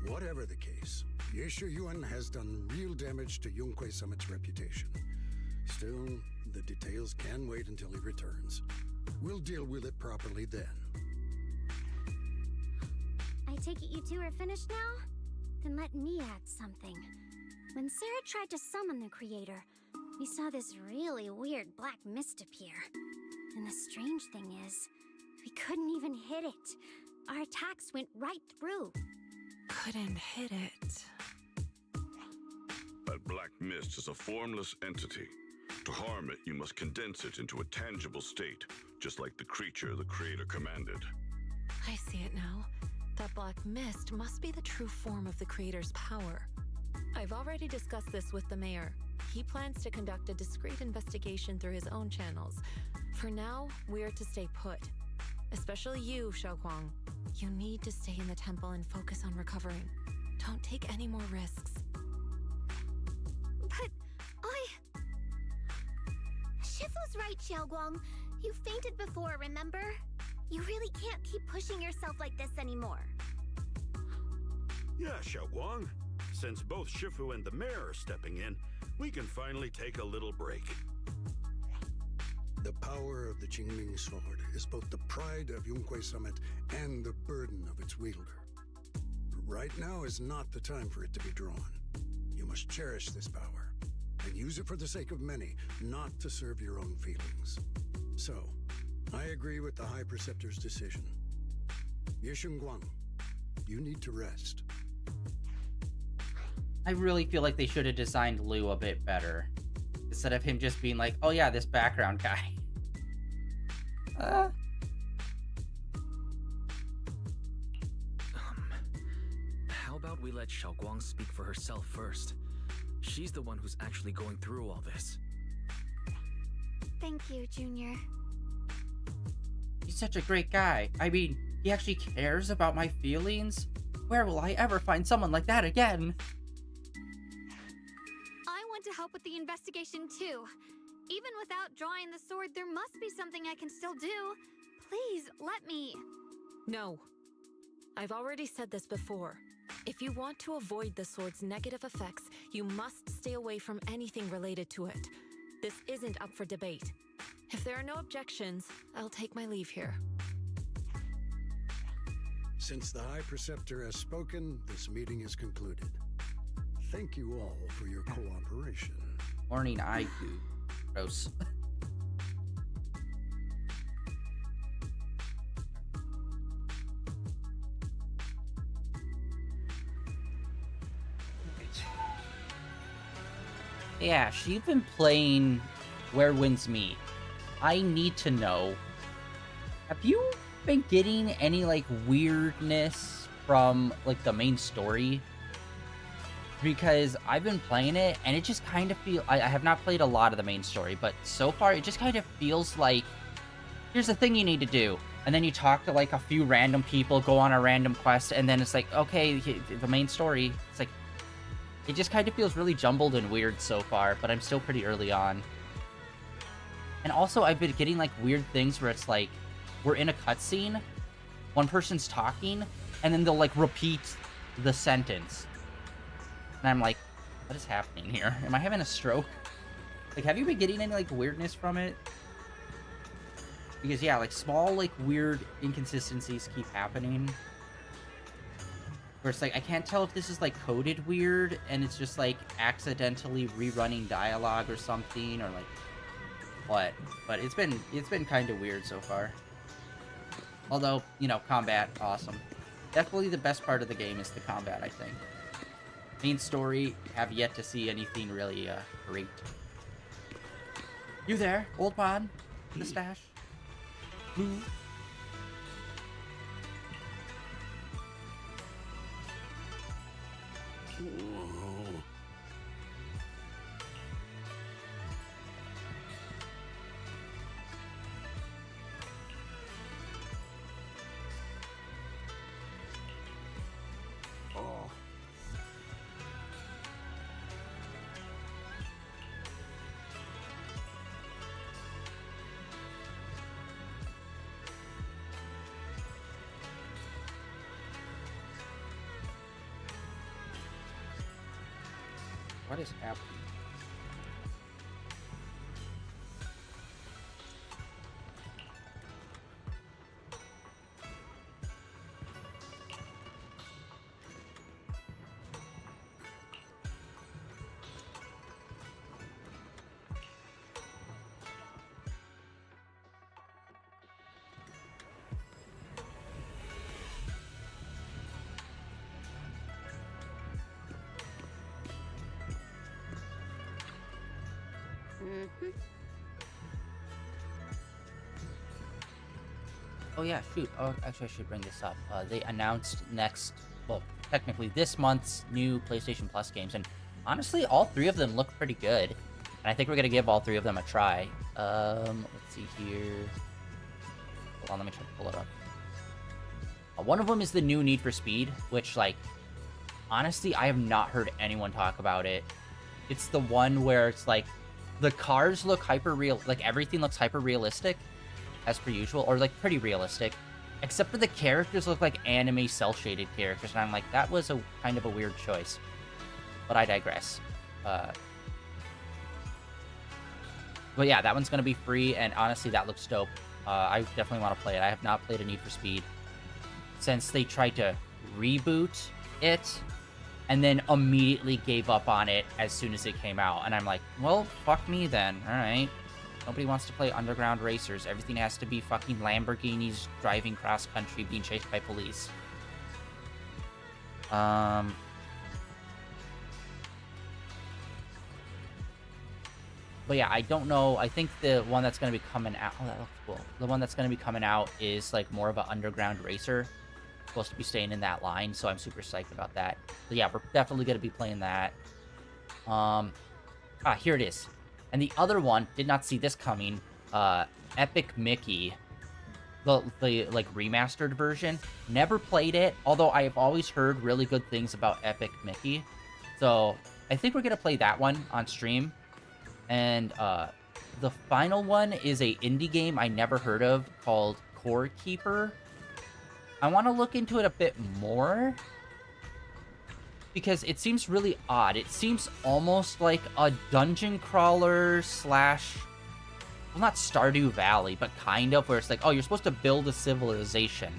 Whatever the case, Ye Shuyuan has done real damage to Yunque Summit's reputation. Still, the details can wait until he returns. We'll deal with it properly then. I take it you two are finished now? Then let me add something. When Sarah tried to summon the creator, we saw this really weird black mist appear. And the strange thing is, we couldn't even hit it. Our attacks went right through. Couldn't hit it. That black mist is a formless entity. To harm it, you must condense it into a tangible state, just like the creature the Creator commanded. I see it now. That black mist must be the true form of the Creator's power. I've already discussed this with the mayor. He plans to conduct a discreet investigation through his own channels. For now, we're to stay put. Especially you, Xiaoguang. You need to stay in the temple and focus on recovering. Don't take any more risks. But Shifu was right, Xiaoguang. You fainted before, remember? You really can't keep pushing yourself like this anymore. Yeah, Xiaoguang. Since both Shifu and the mayor are stepping in, we can finally take a little break. The power of the Qingming sword is both the pride of Yunhui Summit and the burden of its wielder. Right now is not the time for it to be drawn. You must cherish this power and use it for the sake of many, not to serve your own feelings. So, I agree with the High Preceptor's decision. Yishunguang, you need to rest. I really feel like they should have designed Liu a bit better. Instead of him just being like, oh yeah, this background guy. How about we let Xiaoguang speak for herself first? She's the one who's actually going through all this. Thank you, Junior. He's such a great guy. I mean, he actually cares about my feelings? Where will I ever find someone like that again? I want to help with the investigation too. Even without drawing the sword, there must be something I can still do. Please, let me. No. I've already said this before. If you want to avoid the sword's negative effects, you must stay away from anything related to it. This isn't up for debate. If there are no objections, I'll take my leave here. Since the High Preceptor has spoken, this meeting is concluded. Thank you all for your cooperation. Morning eye. Gross. Yeah, she's been playing Where Winds Meet. I need to know, have you been getting any, like, weirdness from, like, the main story? Because I've been playing it, and it just kind of feels... I have not played a lot of the main story, but so far, it just kind of feels like, here's the thing you need to do. And then you talk to, like, a few random people, go on a random quest, and then it's like, okay, the main story, it's like... It just kind of feels really jumbled and weird so far, but I'm still pretty early on. And also, I've been getting, like, weird things where it's like, we're in a cutscene, one person's talking, and then they'll, like, repeat the sentence. And I'm like, what is happening here? Am I having a stroke? Like, have you been getting any, like, weirdness from it? Because, yeah, like, small, like, weird inconsistencies keep happening. Where it's like, I can't tell if this is, like, coded weird, and it's just, like, accidentally rerunning dialogue or something, or, like, what. But it's been kind of weird so far. Although, you know, combat, awesome. Definitely the best part of the game is the combat, I think. Main story, have yet to see anything really, great. You there, old man? Mustache? Blue? What is happening? Oh yeah, shoot. Oh, actually, I should bring this up. They announced well, technically this month's new PlayStation Plus games, and honestly, all 3 of them look pretty good. And I think we're gonna give all 3 of them a try. Let's see here. Hold on, let me try to pull it up. One of them is the new Need for Speed, which, like, honestly, I have not heard anyone talk about it. It's the one where it's like the cars look like everything looks hyper realistic, as per usual, or like pretty realistic, except for the characters look like anime cel shaded characters, and I'm like, that was a kind of a weird choice. But I digress. But yeah, that one's gonna be free, and honestly, that looks dope. I definitely want to play it. I have not played a Need for Speed since they tried to reboot it, and then immediately gave up on it as soon as it came out. And I'm like, well, fuck me then. All right. Nobody wants to play underground racers. Everything has to be fucking Lamborghinis driving cross country, being chased by police. But yeah, I don't know. I think the one that's going to be coming out... Oh, that looks cool. The one that's going to be coming out is like more of an underground racer. Supposed to be staying in that line, so I'm super psyched about that. But yeah, we're definitely going to be playing that. Here it is. And the other one, did not see this coming. Epic Mickey. The like remastered version. Never played it, although I have always heard really good things about Epic Mickey. So I think we're going to play that one on stream. And the final one is a indie game I never heard of called Core Keeper. I want to look into it a bit more because it seems really odd. It seems almost like a dungeon crawler slash, well, not Stardew Valley, but kind of, where it's like, oh, you're supposed to build a civilization.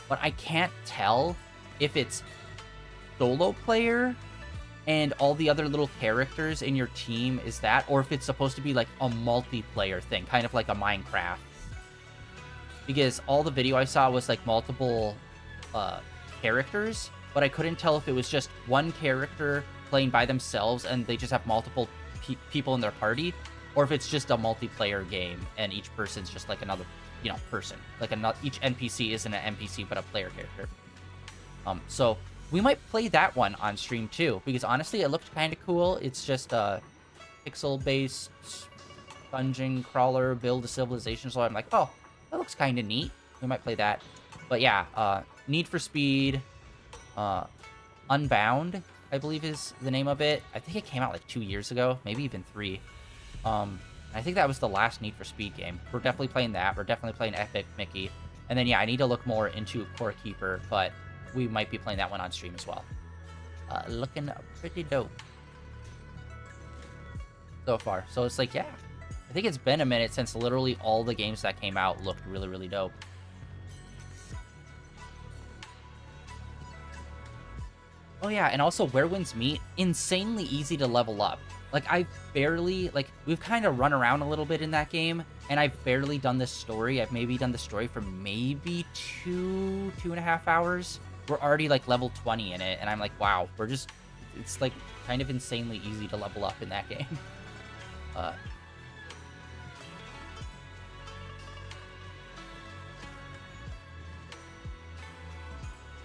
But I can't tell if it's solo player and all the other little characters in your team is that, or if it's supposed to be like a multiplayer thing, kind of like a Minecraft. Because all the video I saw was like multiple characters, but I couldn't tell if it was just one character playing by themselves and they just have multiple people in their party, or if it's just a multiplayer game and each person's just like another, person. Like each NPC isn't an NPC but a player character. So we might play that one on stream too, because honestly, it looked kind of cool. It's just a pixel-based dungeon crawler, build a civilization. So I'm like, oh, that looks kind of neat. We might play that. But yeah, Need for Speed, Unbound, I believe is the name of it. I think it came out like 2 years ago, maybe even 3. I think that was the last Need for Speed game. We're definitely playing that. We're definitely playing Epic Mickey. And then, yeah, I need to look more into Core Keeper, but we might be playing that one on stream as well. Looking pretty dope so far. So it's like, yeah, I think it's been a minute since literally all the games that came out looked really, really dope. Oh yeah, and also Where Winds Meet, insanely easy to level up. Like, I've barely, we've kind of run around a little bit in that game, and I've barely done this story. I've maybe done the story for maybe 2.5 hours. We're already, level 20 in it, and I'm like, wow, it's, kind of insanely easy to level up in that game.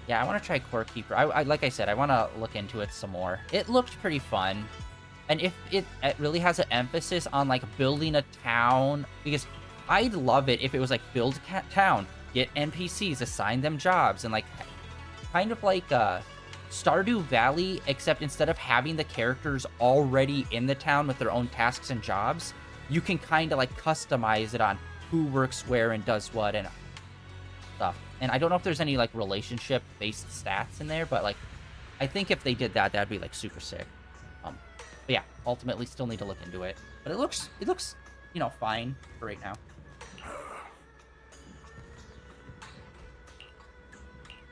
Yeah, I want to try Core Keeper. Like I said, I want to look into it some more. It looked pretty fun. And if it really has an emphasis on, building a town, because I'd love it if it was, build a town, get NPCs, assign them jobs, and, kind of like Stardew Valley, except instead of having the characters already in the town with their own tasks and jobs, you can kind of, customize it on who works where and does what and stuff. And I don't know if there's any, relationship-based stats in there, but, I think if they did that, that'd be, super sick. But yeah, ultimately still need to look into it. But it looks, fine for right now.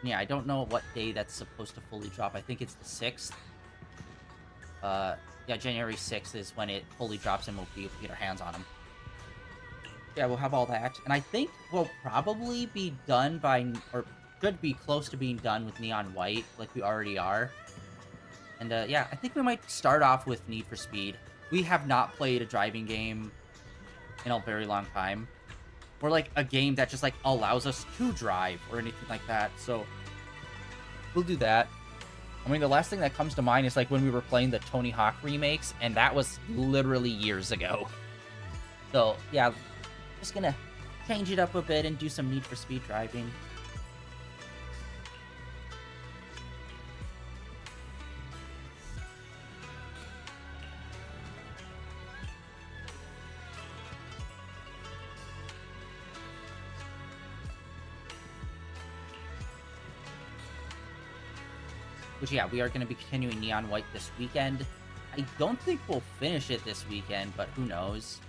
Yeah, I don't know what day that's supposed to fully drop. I think it's the 6th. Yeah, January 6th is when it fully drops and we'll be able to get our hands on them. Yeah, we'll have all that. And I think we'll probably be done by, or should be close to being done with Neon White, like we already are. And yeah, I think we might start off with Need for Speed. we have not played a driving game in a very long time. Or like a game that just like allows us to drive or anything like that. So we'll do that. I mean, the last thing that comes to mind is like when we were playing the Tony Hawk remakes, and that was literally years ago. So yeah, just gonna change it up a bit and do some Need for Speed driving. Which, yeah, we are going to be continuing Neon White this weekend. I don't think we'll finish it this weekend, but who knows?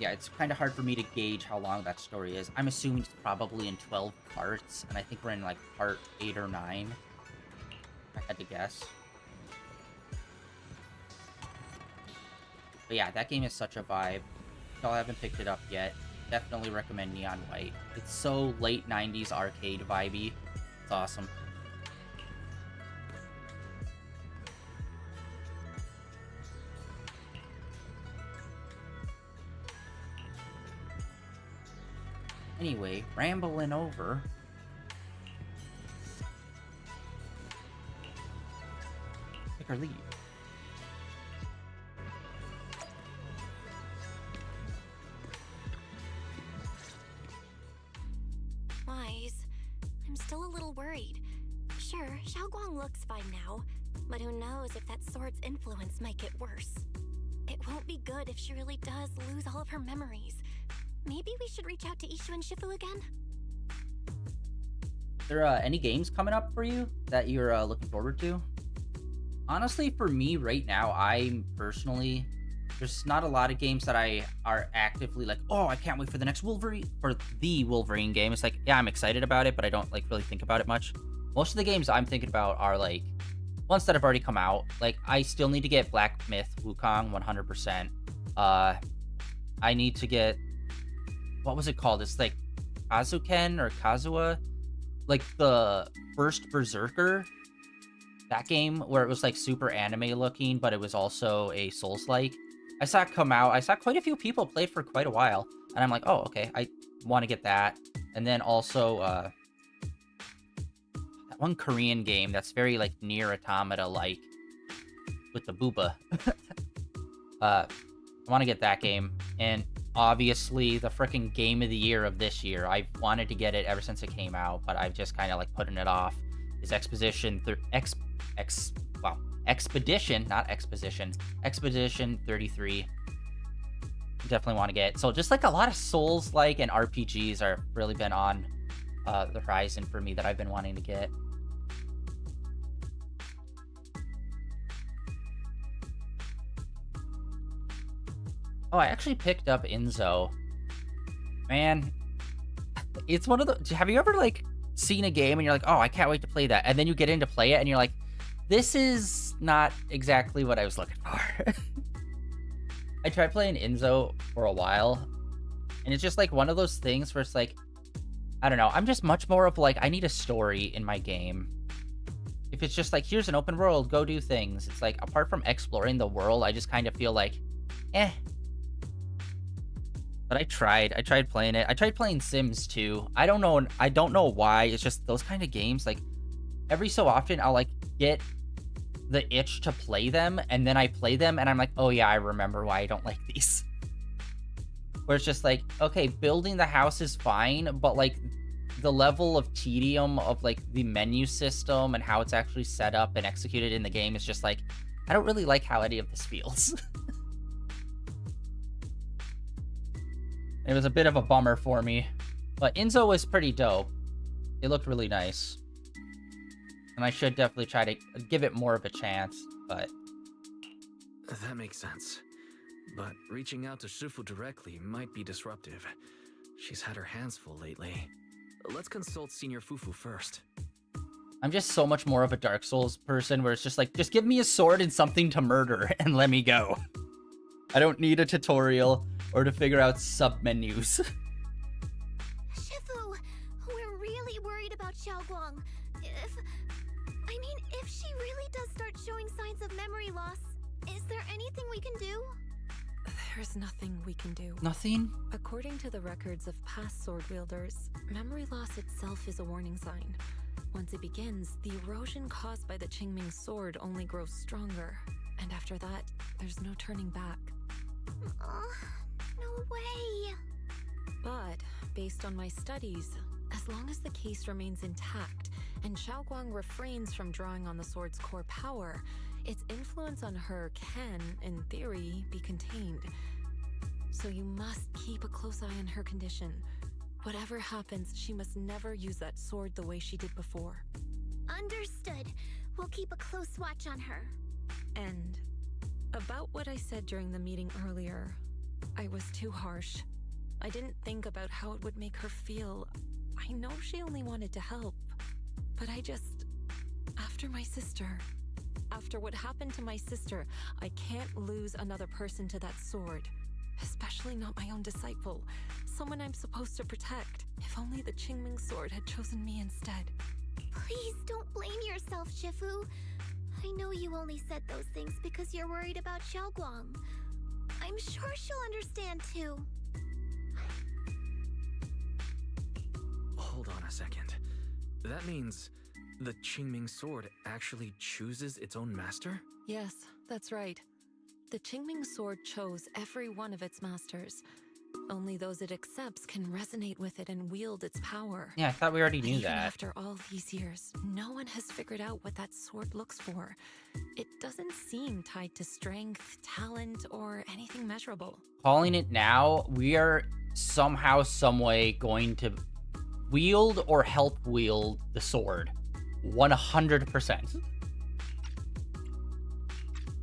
Yeah, it's kind of hard for me to gauge how long that story is. I'm assuming it's probably in 12 parts, and I think we're in, like, part 8 or 9. I had to guess. But yeah, that game is such a vibe. Still haven't picked it up yet. Definitely recommend Neon White. It's so late 90s arcade vibey. It's awesome. Anyway, rambling over. Take or leave. I'm still a little worried. Sure, Xiaoguang looks fine now, but who knows if that sword's influence might get worse. It won't be good if she really does lose all of her memories. Maybe we should reach out to Ishu and Shifu again? Are there any games coming up for you that you're looking forward to? Honestly, for me right now, I'm personally... There's not a lot of games that I are actively like, oh, I can't wait for the next Wolverine, for the Wolverine game. It's like, yeah, I'm excited about it, but I don't like really think about it much. Most of the games I'm thinking about are like ones that have already come out. Like, I still need to get Black Myth Wukong 100%. I need to get, what was it called? It's like Kazuken or Kazuha, like the first Berserker. That game where it was like super anime looking, but it was also a Souls-like. I saw it come out. I saw quite a few people play it for quite a while. And I'm like, oh, okay, I want to get that. And then also, that one Korean game that's very, like, Nier Automata-like. With the booba. I want to get that game. And obviously, the freaking game of the year of this year. I've wanted to get it ever since it came out, but I've just kind of, like, putting it off. Is Expedition, not Exposition. Expedition 33. Definitely want to get. So just like a lot of Souls-like and RPGs are really been on the horizon for me that I've been wanting to get. Oh, I actually picked up Inzo. Man, it's one of the... Have you ever, like, seen a game and you're like, oh, I can't wait to play that. And then you get in to play it and you're like, this is not exactly what I was looking for. I tried playing Inzo for a while, and it's just like one of those things where it's like, I don't know, I'm just much more of like, I need a story in my game. If it's just like, here's an open world, go do things. It's like, apart from exploring the world, I just kind of feel like, eh. But I tried playing it. I tried playing Sims too. I don't know why. It's just those kind of games, like, every so often I'll like get the itch to play them, and then I play them and I'm like, oh yeah, I remember why I don't like these. Where it's just like, okay, building the house is fine, but like the level of tedium of like the menu system and how it's actually set up and executed in the game is just like, I don't really like how any of this feels. It was a bit of a bummer for me, but Inzo was pretty dope. It looked really nice. And I should definitely try to give it more of a chance, but... That makes sense. But reaching out to Shifu directly might be disruptive. She's had her hands full lately. Let's consult Senior Fufu first. I'm just so much more of a Dark Souls person where it's just like, just give me a sword and something to murder and let me go. I don't need a tutorial or to figure out sub-menus. Shifu, we're really worried about Xiaoguang. I mean, if she really does start showing signs of memory loss, is there anything we can do? There's nothing we can do. Nothing? According to the records of past sword wielders, memory loss itself is a warning sign. Once it begins, the erosion caused by the Qingming sword only grows stronger. And after that, there's no turning back. No way. But, based on my studies, as long as the case remains intact, and Xiaoguang refrains from drawing on the sword's core power, its influence on her can, in theory, be contained. So you must keep a close eye on her condition. Whatever happens, she must never use that sword the way she did before. Understood. We'll keep a close watch on her. And about what I said during the meeting earlier, I was too harsh. I didn't think about how it would make her feel. I know she only wanted to help, but after my sister, after what happened to my sister, I can't lose another person to that sword. Especially not my own disciple, someone I'm supposed to protect. If only the Qingming sword had chosen me instead. Please don't blame yourself, Shifu. I know you only said those things because you're worried about Xiaoguang. I'm sure she'll understand too. Hold on a second. That means the Qingming sword actually chooses its own master? Yes, that's right. The Qingming sword chose every one of its masters. Only those it accepts can resonate with it and wield its power. Yeah, I thought we already knew Even that. after all these years, no one has figured out what that sword looks for. It doesn't seem tied to strength, talent, or anything measurable. Calling it now, we are somehow, someway going to wield or help wield the sword. 100%.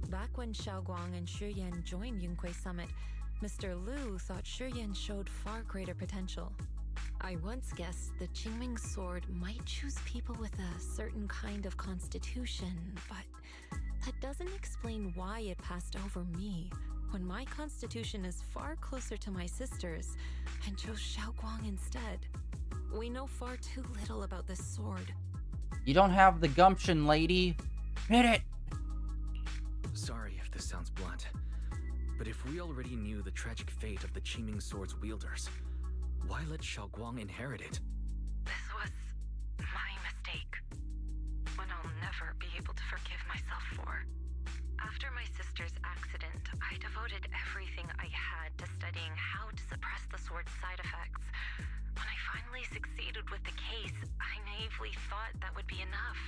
Back when Xiaoguang and Shiyan joined Yunque Summit, Mr. Liu thought Shiyan showed far greater potential. I once guessed the Qingming sword might choose people with a certain kind of constitution, but that doesn't explain why it passed over me, when my constitution is far closer to my sister's, and chose Xiaoguang instead. We know far too little about this sword. You don't have the gumption, lady. Hit it! Sorry if this sounds blunt, but if we already knew the tragic fate of the Qingming sword's wielders, why let Xiaoguang inherit it? This was my mistake. One I'll never be able to forgive myself for. After my sister's accident, I devoted everything I had to studying how to suppress the sword's side effects. When I finally succeeded with the case, I naively thought that would be enough,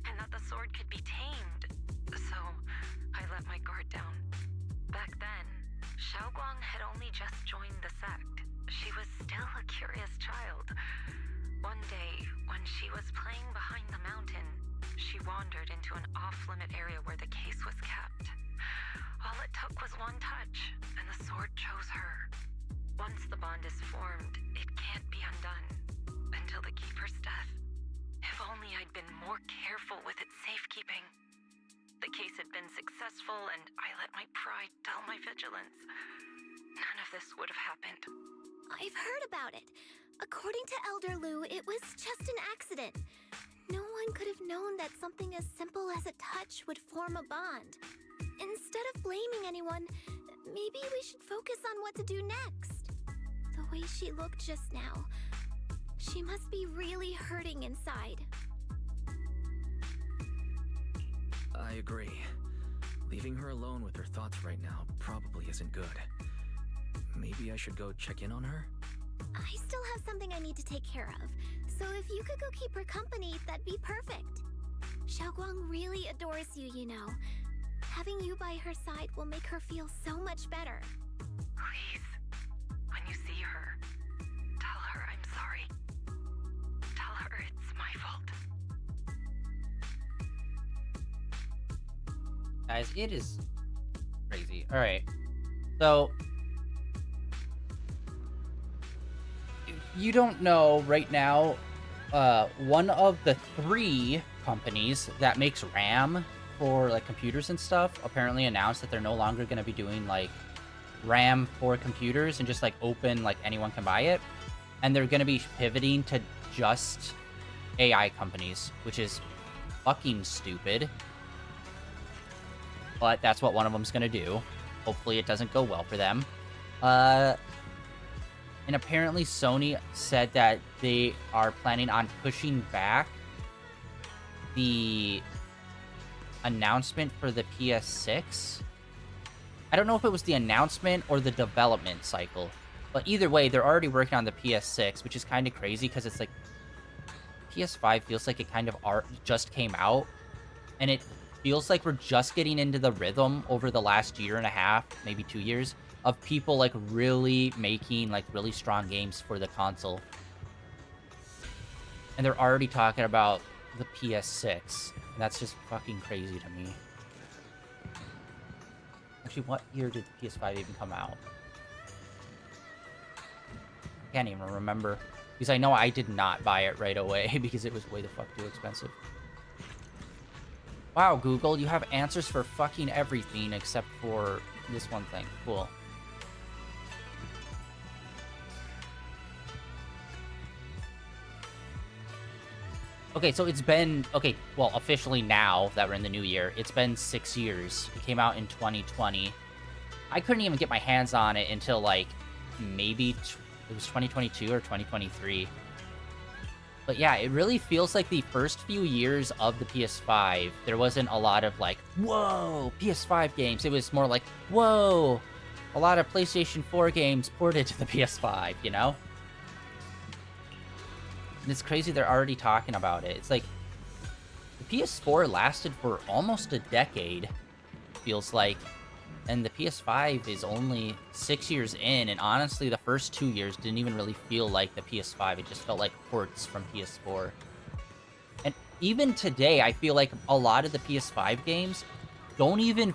and that the sword could be tamed. So, I let my guard down. Back then, Xiaoguang had only just joined the sect. She was still a curious child. One day, when she was playing behind the mountain, she wandered into an off-limit area where the case was kept. All it took was one touch, and the sword chose her. Once the bond is formed, it can't be undone until the keeper's death. If only I'd been more careful with its safekeeping. The case had been successful, and I let my pride dull my vigilance. None of this would have happened. I've heard about it. According to Elder Liu, it was just an accident. No one could have known that something as simple as a touch would form a bond. Instead of blaming anyone, maybe we should focus on what to do next. The way she looked just now, she must be really hurting inside. I agree. Leaving her alone with her thoughts right now probably isn't good. Maybe I should go check in on her? I still have something I need to take care of, so if you could go keep her company, that'd be perfect. Xiaoguang really adores you, you know. Having you by her side will make her feel so much better. Please, when you see her, tell her I'm sorry. Tell her it's my fault. Guys, it is crazy. Alright. So, you don't know right now, one of the 3 companies that makes RAM for like computers and stuff apparently announced that they're no longer going to be doing like RAM for computers and just like open, like anyone can buy it. And they're going to be pivoting to just AI companies, which is fucking stupid. But that's what one of them's gonna do. Hopefully it doesn't go well for them. And apparently Sony said that they are planning on pushing back the announcement for the PS6. I don't know if it was the announcement or the development cycle. But either way, they're already working on the PS6, which is kind of crazy because it's like PS5 feels like it kind of just came out. And it feels like we're just getting into the rhythm over the last year and a half, maybe 2 years, of people like really making like really strong games for the console. And they're already talking about the PS6. And that's just fucking crazy to me. Actually, what year did the PS5 even come out? I can't even remember. Because I know I did not buy it right away because it was way the fuck too expensive. Wow, Google, you have answers for fucking everything except for this one thing. Cool. Okay, so it's been... Okay, well, officially now that we're in the new year, it's been 6 years. It came out in 2020. I couldn't even get my hands on it until, like, maybe... it was 2022 or 2023. But yeah, it really feels like the first few years of the PS5, there wasn't a lot of, like, whoa, PS5 games. It was more like, whoa, a lot of PlayStation 4 games ported to the PS5, you know? And it's crazy they're already talking about it. It's like, the PS4 lasted for almost a decade, feels like. And the PS5 is only 6 years in, and honestly, the first 2 years didn't even really feel like the PS5. It just felt like ports from PS4. And even today, I feel like a lot of the PS5 games don't even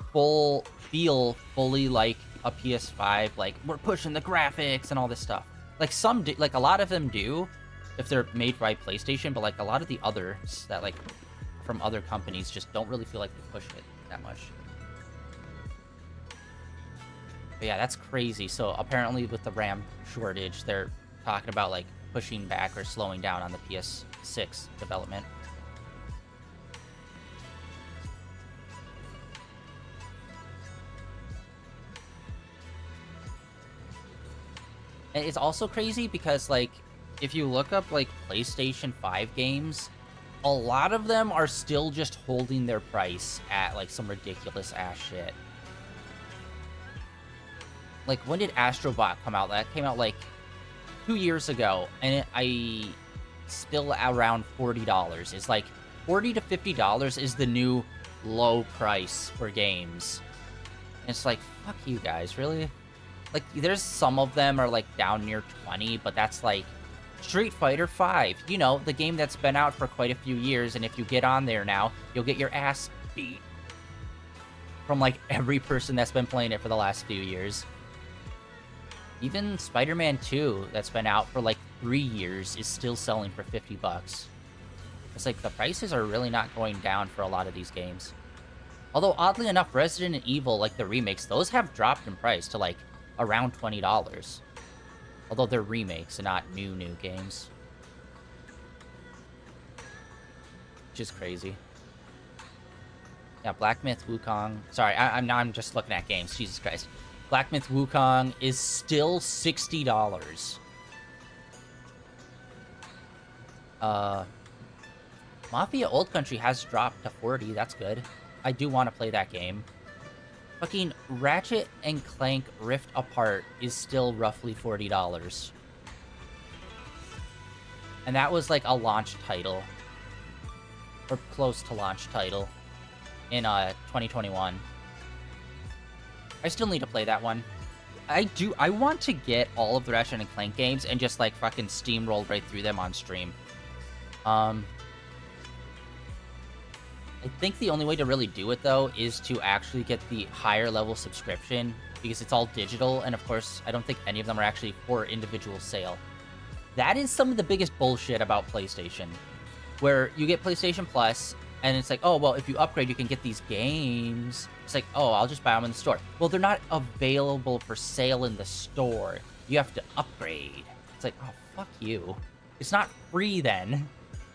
feel fully like a PS5. Like, we're pushing the graphics and all this stuff. Like, some do, like, a lot of them do, if they're made by PlayStation, but, like, a lot of the others that, like, from other companies just don't really feel like they push it that much. But yeah, that's crazy. So apparently with the RAM shortage, they're talking about like pushing back or slowing down on the PS6 development. And it's also crazy because like if you look up like PlayStation 5 games, a lot of them are still just holding their price at like some ridiculous ass shit. Like, when did Astro Bot come out? That came out, like, 2 years ago, and still around $40. It's like, $40 to $50 is the new low price for games. And it's like, fuck you guys, really? Like, there's some of them are, like, down near 20, but that's, like, Street Fighter V. You know, the game that's been out for quite a few years, and if you get on there now, you'll get your ass beat from, like, every person that's been playing it for the last few years. Even Spider-Man 2, that's been out for like 3 years, is still selling for $50. It's like the prices are really not going down for a lot of these games. Although, oddly enough, Resident Evil, like the remakes, those have dropped in price to like around $20. Although they're remakes and not new games. Which is crazy. Yeah, Black Myth Wukong. Sorry, I'm just looking at games. Jesus Christ. Black Myth Wukong is still $60. Mafia Old Country has dropped to $40. That's good. I do want to play that game. Fucking Ratchet and Clank Rift Apart is still roughly $40. And that was like a launch title. Or close to launch title. In 2021. I still need to play that one. I want to get all of the Ratchet and Clank games and just like fucking steamroll right through them on stream. I think the only way to really do it though is to actually get the higher level subscription because it's all digital, and of course I don't think any of them are actually for individual sale. That is some of the biggest bullshit about PlayStation, where you get PlayStation Plus and it's like, oh, well, if you upgrade, you can get these games. It's like, oh, I'll just buy them in the store. Well, they're not available for sale in the store. You have to upgrade. It's like, oh, fuck you. It's not free then.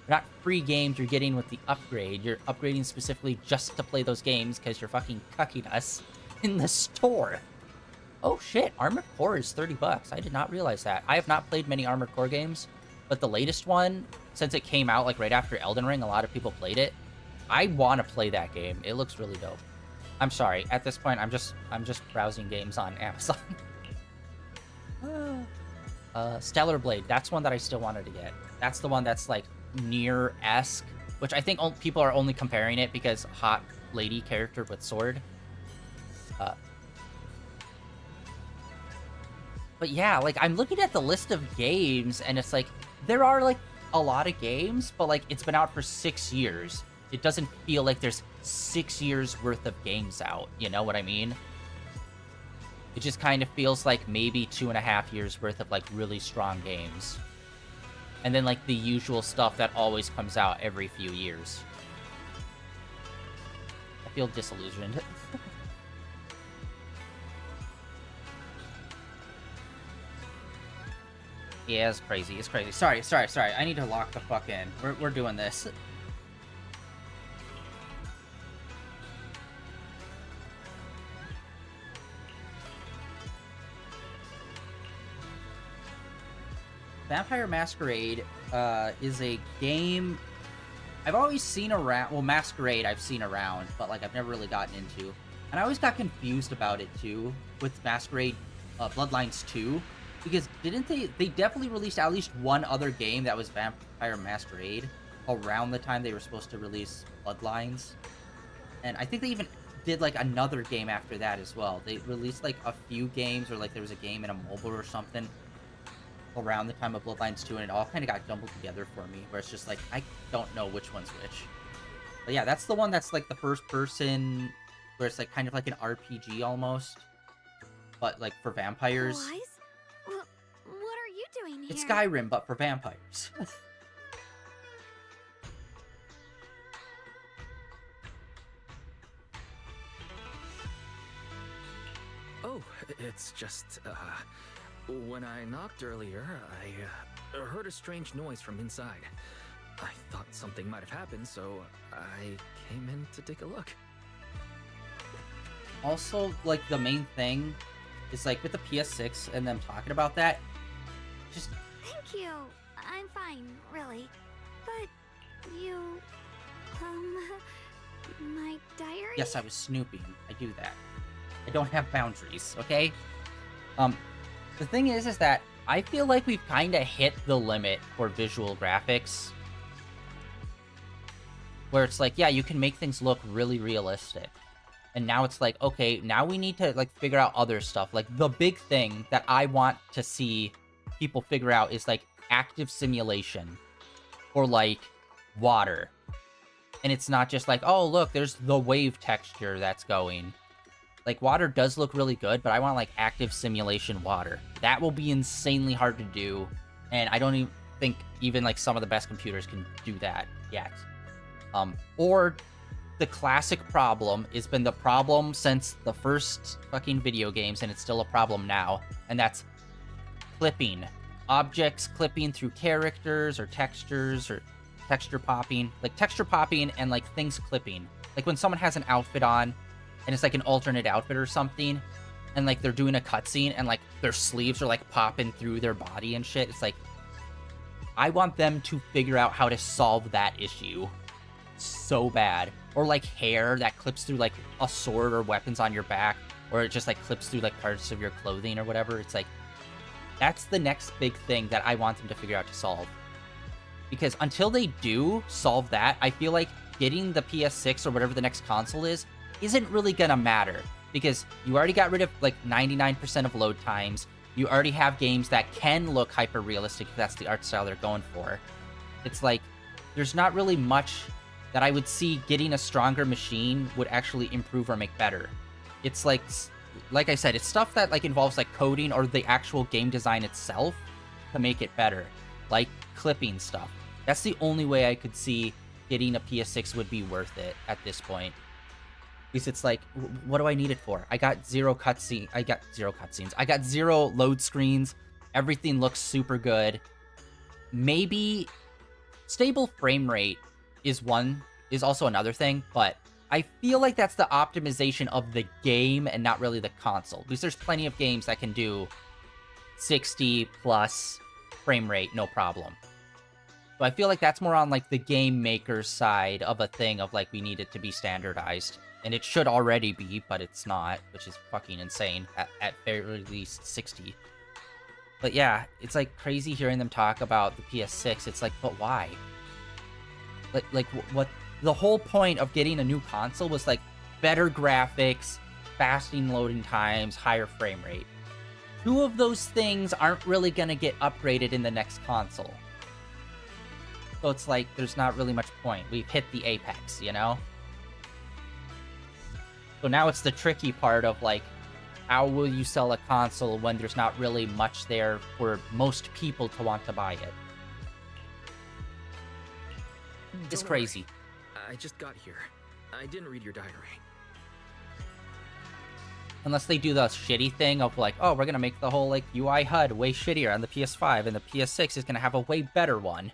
They're not free games you're getting with the upgrade. You're upgrading specifically just to play those games because you're fucking cucking us in the store. Oh shit, Armored Core is $30. I did not realize that. I have not played many Armored Core games, but the latest one, since it came out like right after Elden Ring, a lot of people played it. I want to play that game. It looks really dope. I'm sorry. At this point, I'm just browsing games on Amazon. Stellar Blade. That's one that I still wanted to get. That's the one that's like Nier-esque, which I think people are only comparing it because hot lady character with sword. But yeah, like I'm looking at the list of games and it's like there are like a lot of games, but like it's been out for 6 years. It doesn't feel like there's 6 years worth of games out. You know what I mean? It just kind of feels like maybe 2.5 years worth of like really strong games. And then like the usual stuff that always comes out every few years. I feel disillusioned. Yeah, it's crazy. It's crazy. Sorry. I need to lock the fuck in. We're doing this. Vampire Masquerade is a game I've always seen around. Well, Masquerade I've seen around, but like I've never really gotten into. And I always got confused about it too with Masquerade Bloodlines 2. Because didn't they definitely released at least one other game that was Vampire Masquerade around the time they were supposed to release Bloodlines. And I think they even did like another game after that as well. They released like a few games, or like there was a game in a mobile or something around the time of Bloodlines 2, and it all kind of got jumbled together for me, where it's just like, I don't know which one's which. But yeah, that's the one that's like the first person, where it's like kind of like an RPG almost, but like for vampires. Wise? What are you doing here? It's Skyrim, but for vampires. Oh, it's just, when I knocked earlier, I heard a strange noise from inside. I thought something might have happened, so I came in to take a look. Also, like, the main thing is, like, with the PS6 and them talking about that, just... Thank you. I'm fine, really. But you... my diary? Yes, I was snooping. I do that. I don't have boundaries, okay? The thing is that I feel like we've kind of hit the limit for visual graphics. Where it's like, yeah, you can make things look really realistic. And now it's like, okay, now we need to, like, figure out other stuff. Like, the big thing that I want to see people figure out is, like, active simulation. Or, like, water. And it's not just like, oh, look, there's the wave texture that's going. Like, water does look really good, but I want, like, active simulation water. That will be insanely hard to do, and I don't even think even, like, some of the best computers can do that yet. Or the classic problem has been the problem since the first fucking video games, and it's still a problem now, and that's clipping. Objects clipping through characters or textures or texture popping. Like, texture popping and, like, things clipping. Like, when someone has an outfit on, and it's like an alternate outfit or something, and like they're doing a cutscene and like their sleeves are like popping through their body and shit. It's like, I want them to figure out how to solve that issue so bad. Or like hair that clips through like a sword or weapons on your back, or it just like clips through like parts of your clothing or whatever. It's like, that's the next big thing that I want them to figure out to solve. Because until they do solve that, I feel like getting the PS6 or whatever the next console isn't really gonna matter, because you already got rid of like 99% of load times. You already have games that can look hyper realistic if that's the art style they're going for. It's like, there's not really much that I would see getting a stronger machine would actually improve or make better. It's like I said, it's stuff that like involves like coding or the actual game design itself to make it better, like clipping stuff. That's the only way I could see getting a PS6 would be worth it at this point. Because it's like, what do I need it for? I got zero cutscenes. I got zero load screens. Everything looks super good. Maybe stable frame rate is also another thing, but I feel like that's the optimization of the game and not really the console, because there's plenty of games that can do 60 plus frame rate, no problem. So I feel like that's more on like the game maker's side of a thing of like we need it to be standardized. And it should already be, but it's not, which is fucking insane at very least 60. But yeah, it's like crazy hearing them talk about the PS6. It's like, but why? Like what? The whole point of getting a new console was like better graphics, fasting loading times, higher frame rate. Two of those things aren't really going to get upgraded in the next console. So it's like, there's not really much point. We've hit the apex, you know? So now it's the tricky part of like, how will you sell a console when there's not really much there for most people to want to buy it? It's crazy. I just got here. I didn't read your diary. Unless they do the shitty thing of like, oh, we're gonna make the whole like UI HUD way shittier on the PS5, and the PS6 is gonna have a way better one.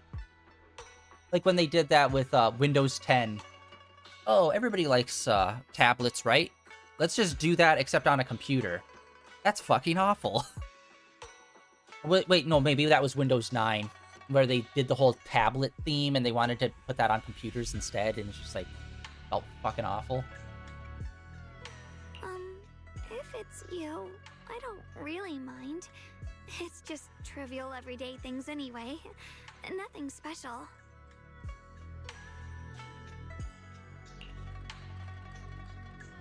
Like when they did that with Windows 10. Oh, everybody likes tablets, right? Let's just do that except on a computer. That's fucking awful. Wait, no, maybe that was Windows 9, where they did the whole tablet theme and they wanted to put that on computers instead, and it's just like, felt fucking awful. If it's you, I don't really mind. It's just trivial everyday things anyway. Nothing special.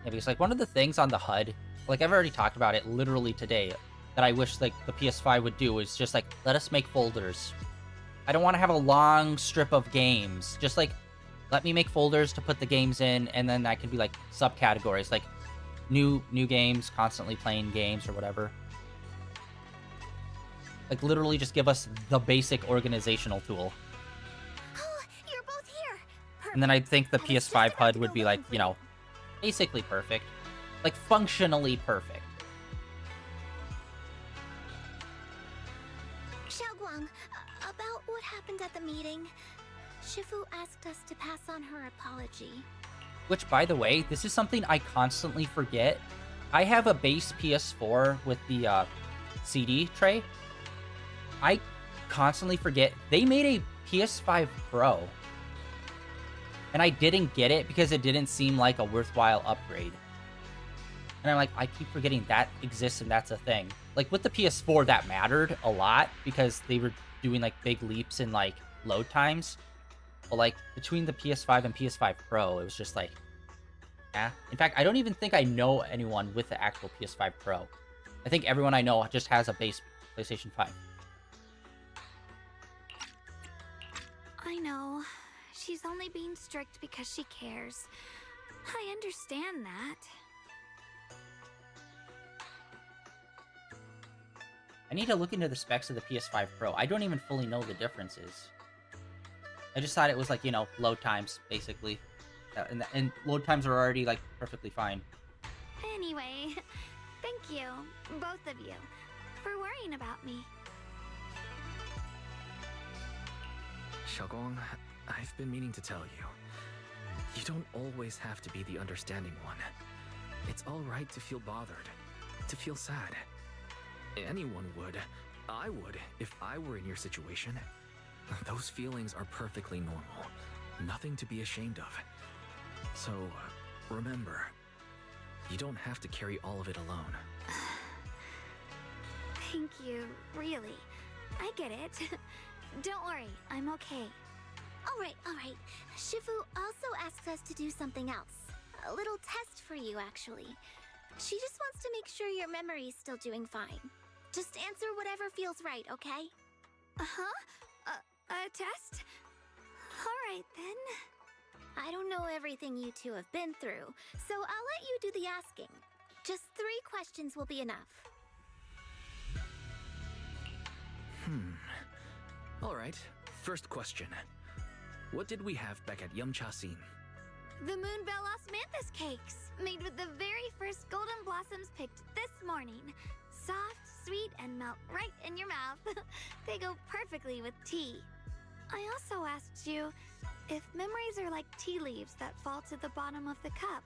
Yeah, because like one of the things on the HUD, like I've already talked about it literally today, that I wish like the PS5 would do is just like, let us make folders. I don't want to have a long strip of games. Just like, let me make folders to put the games in, and then I can be like subcategories, like new games, constantly playing games or whatever. Like literally just give us the basic organizational tool. Oh, you're both here. Perfect. And then I think the PS5 HUD would be like, you know, basically perfect. Like functionally perfect. Xiaoguang, about what happened at the meeting, Shifu asked us to pass on her apology. Which, by the way, this is something I constantly forget. I have a base PS4 with the CD tray. I constantly forget they made a PS5 Pro. And I didn't get it because it didn't seem like a worthwhile upgrade. And I'm like, I keep forgetting that exists and that's a thing. Like with the PS4, that mattered a lot because they were doing like big leaps in like load times. But like between the PS5 and PS5 Pro, it was just like, yeah. In fact, I don't even think I know anyone with the actual PS5 Pro. I think everyone I know just has a base PlayStation 5. I know. She's only being strict because she cares. I understand that. I need to look into the specs of the PS5 Pro. I don't even fully know the differences. I just thought it was like, you know, load times, basically. And load times are already, like, perfectly fine. Anyway, thank you, both of you, for worrying about me. Xiaoguang, I've been meaning to tell you. You don't always have to be the understanding one. It's all right to feel bothered, to feel sad. Anyone would. I would, if I were in your situation. Those feelings are perfectly normal. Nothing to be ashamed of. So, remember, you don't have to carry all of it alone. Thank you, really. I get it. Don't worry, I'm okay. Alright. Shifu also asked us to do something else. A little test for you, actually. She just wants to make sure your memory's still doing fine. Just answer whatever feels right, okay? Uh-huh? A test? Alright, then. I don't know everything you two have been through, so I'll let you do the asking. Just 3 questions will be enough. Alright, first question. What did we have back at Yumcha-sin? The Moonbell Osmanthus cakes, made with the very first golden blossoms picked this morning. Soft, sweet, and melt right in your mouth. They go perfectly with tea. I also asked you if memories are like tea leaves that fall to the bottom of the cup,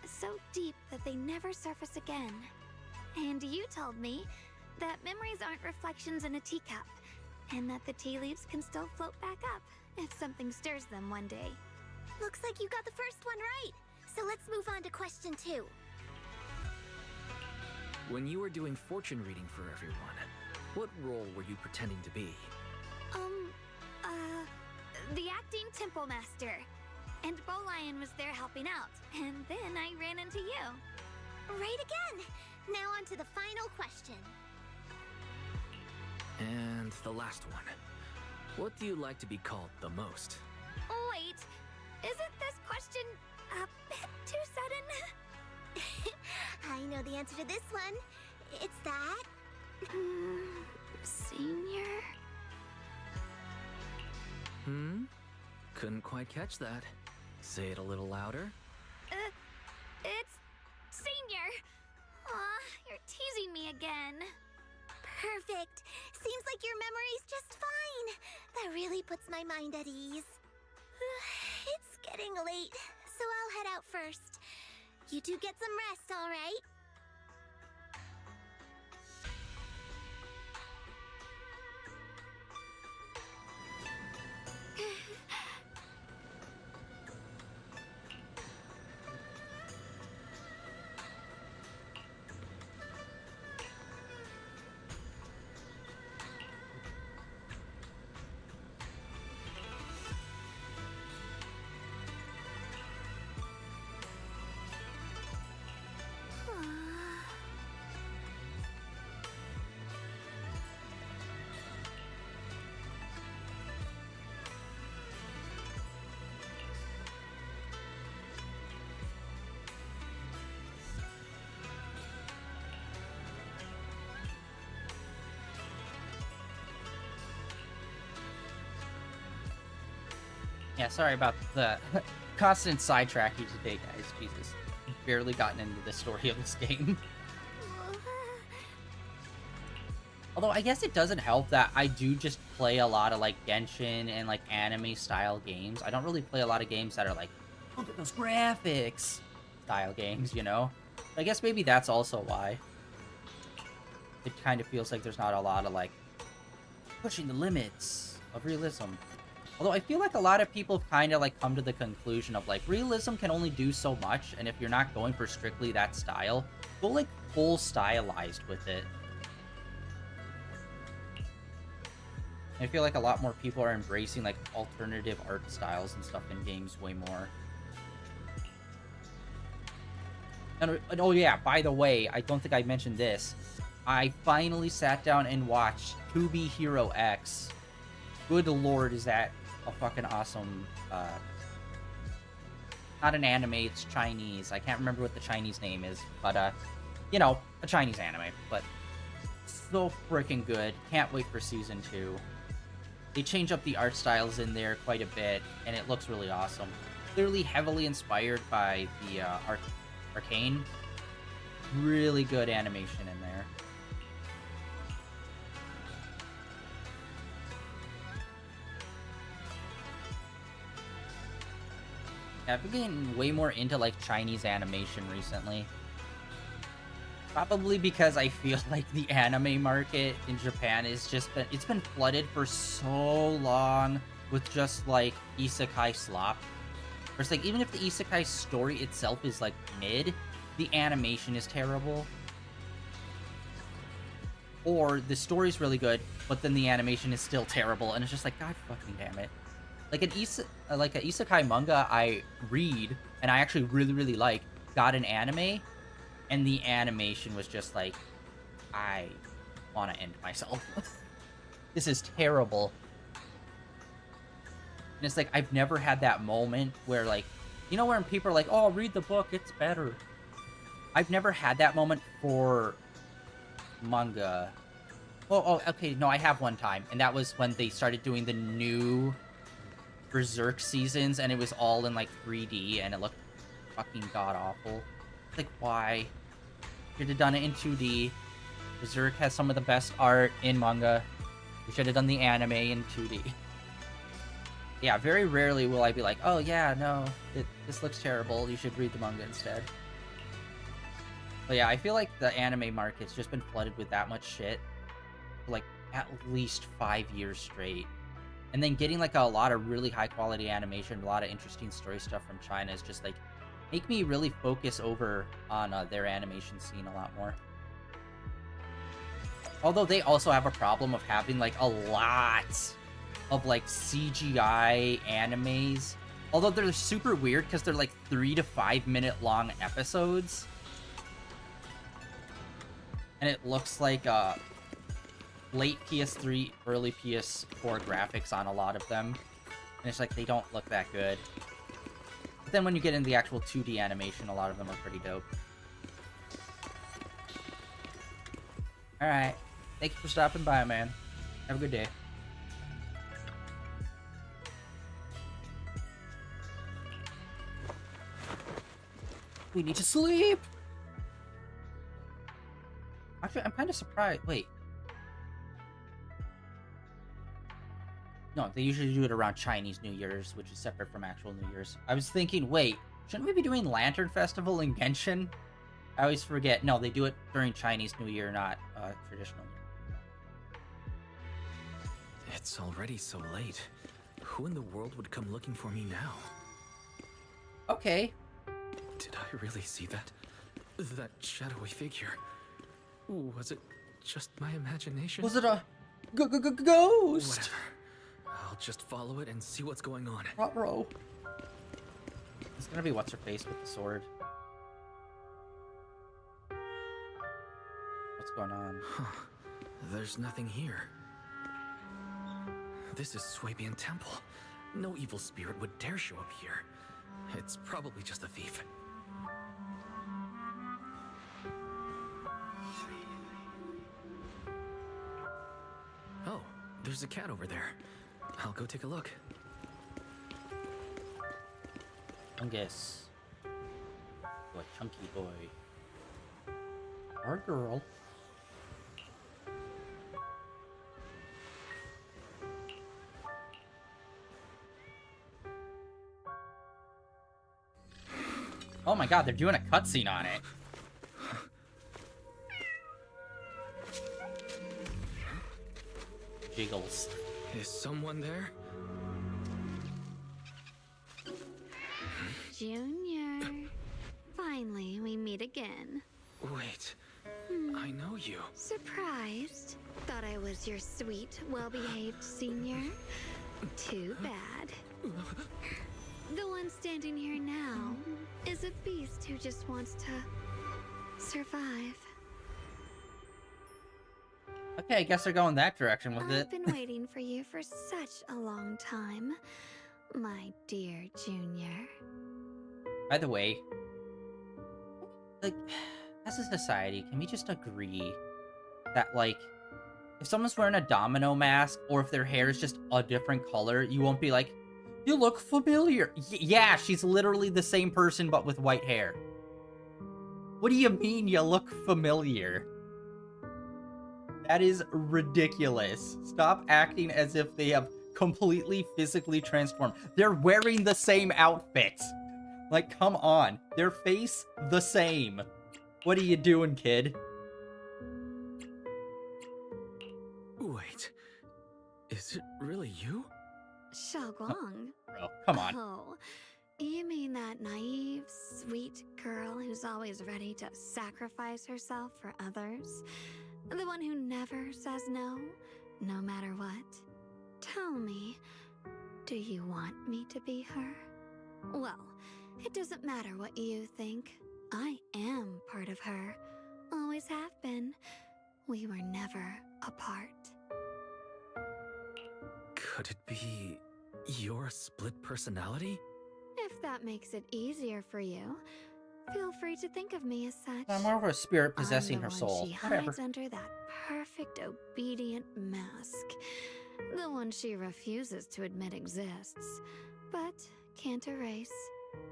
so deep that they never surface again. And you told me that memories aren't reflections in a teacup, and that the tea leaves can still float back up if something stirs them one day. Looks like you got the first one right. So let's move on to question 2. When you were doing fortune reading for everyone, what role were you pretending to be? The acting temple master. And Bowlion was there helping out, and then I ran into you. Right again! Now on to the final question. And the last one. What do you like to be called the most? Wait, isn't this question a bit too sudden? I know the answer to this one. It's that... Senior? Couldn't quite catch that. Say it a little louder. It's Senior! Aw, you're teasing me again. Perfect. Seems like your memory's just fine. That really puts my mind at ease. It's getting late, so I'll head out first. You two get some rest, all right? Yeah, sorry about the constant sidetracking today, guys. Jesus. Barely gotten into the story of this game. Although, I guess it doesn't help that I do just play a lot of, like, Genshin and, like, anime-style games. I don't really play a lot of games that are, like, look at those graphics style games, you know? I guess maybe that's also why. It kind of feels like there's not a lot of, like, pushing the limits of realism. Although I feel like a lot of people kind of like come to the conclusion of like realism can only do so much, and if you're not going for strictly that style, go like full stylized with it. I feel like a lot more people are embracing like alternative art styles and stuff in games way more. And oh yeah, by the way, I don't think I mentioned this. I finally sat down and watched To Be Hero X. Good lord, is that a fucking awesome, not an anime, it's Chinese. I can't remember what the Chinese name is, but, you know, a Chinese anime, but so freaking good. Can't wait for season 2. They change up the art styles in there quite a bit, and it looks really awesome. Clearly heavily inspired by the, Arcane. Really good animation in there. Yeah, I've been getting way more into, like, Chinese animation recently. Probably because I feel like the anime market in Japan is just it's been flooded for so long with just, like, isekai slop. Where it's like, even if the isekai story itself is, like, mid, the animation is terrible. Or the story's really good, but then the animation is still terrible, and it's just like, god fucking damn it. Like an isekai manga I read, and I actually really like, got an anime, and the animation was just like, I want to end myself. This is terrible. And it's like, I've never had that moment where, like, you know, when people are like, oh, read the book, it's better. I've never had that moment for manga. Oh, okay, no, I have one time, and that was when they started doing the new Berserk seasons, and it was all in, like, 3D, and it looked fucking god-awful. Like, why? You should have done it in 2D. Berserk has some of the best art in manga. You should have done the anime in 2D. Yeah, very rarely will I be like, oh yeah, no, this looks terrible, you should read the manga instead. But yeah, I feel like the anime market's just been flooded with that much shit for like at least 5 years straight. And then getting like a lot of really high quality animation, a lot of interesting story stuff from China is just like make me really focus over on their animation scene a lot more. Although they also have a problem of having like a lot of like CGI animes. Although they're super weird because they're like 3 to 5 minute long episodes. And it looks like late PS3, early PS4 graphics on a lot of them. And it's like they don't look that good. But then when you get into the actual 2D animation, a lot of them are pretty dope. Alright. Thank you for stopping by, man. Have a good day. We need to sleep! Actually, I'm kind of surprised. Wait. No, they usually do it around Chinese New Year's, which is separate from actual New Year's. I was thinking, wait, shouldn't we be doing Lantern Festival in Genshin? I always forget. No, they do it during Chinese New Year, not traditional. It's already so late. Who in the world would come looking for me now? Okay. Did I really see that? That shadowy figure? Was it just my imagination? Was it a ghost? Whatever. I'll just follow it and see what's going on. Bro. It's gonna be what's her face with the sword. What's going on? Huh. There's nothing here. This is Swabian Temple. No evil spirit would dare show up here. It's probably just a thief. Oh, there's a cat over there. I'll go take a look. Fungus. Oh, a chunky boy. Or girl. Oh my god, they're doing a cutscene on it. Jiggles. Is someone there? Junior. Finally, we meet again. Wait. I know you. Surprised? Thought I was your sweet, well-behaved senior? Too bad. The one standing here now is a beast who just wants to survive. Okay, I guess they're going that direction with it. I've been waiting for you for such a long time, my dear Junior. By the way, like, as a society, can we just agree that, like, if someone's wearing a domino mask or if their hair is just a different color, you won't be like, you look familiar. Yeah, she's literally the same person but with white hair. What do you mean you look familiar? That is ridiculous. Stop acting as if they have completely physically transformed. They're wearing the same outfit. Like, come on. Their face, the same. What are you doing, kid? Wait. Is it really you? Xiaoguang. Bro, come on. Oh, you mean that naive, sweet girl who's always ready to sacrifice herself for others? The one who never says no, no matter what? Tell me, do you want me to be her? Well, it doesn't matter what you think. I am part of her. Always have been. We were never apart. Could it be your split personality? If that makes it easier for you, feel free to think of me as such. I'm more of a spirit possessing I'm the her one soul. She Whatever. hides under that perfect, obedient mask. The one she refuses to admit exists, but can't erase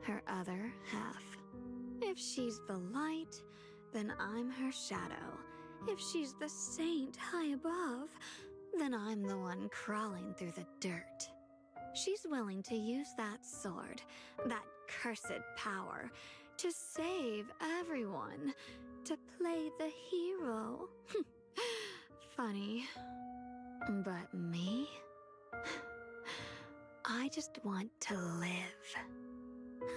her other half. If she's the light, then I'm her shadow. If she's the saint high above, then I'm the one crawling through the dirt. She's willing to use that sword, that cursed power, to save everyone, to play the hero. Funny. But me? I just want to live.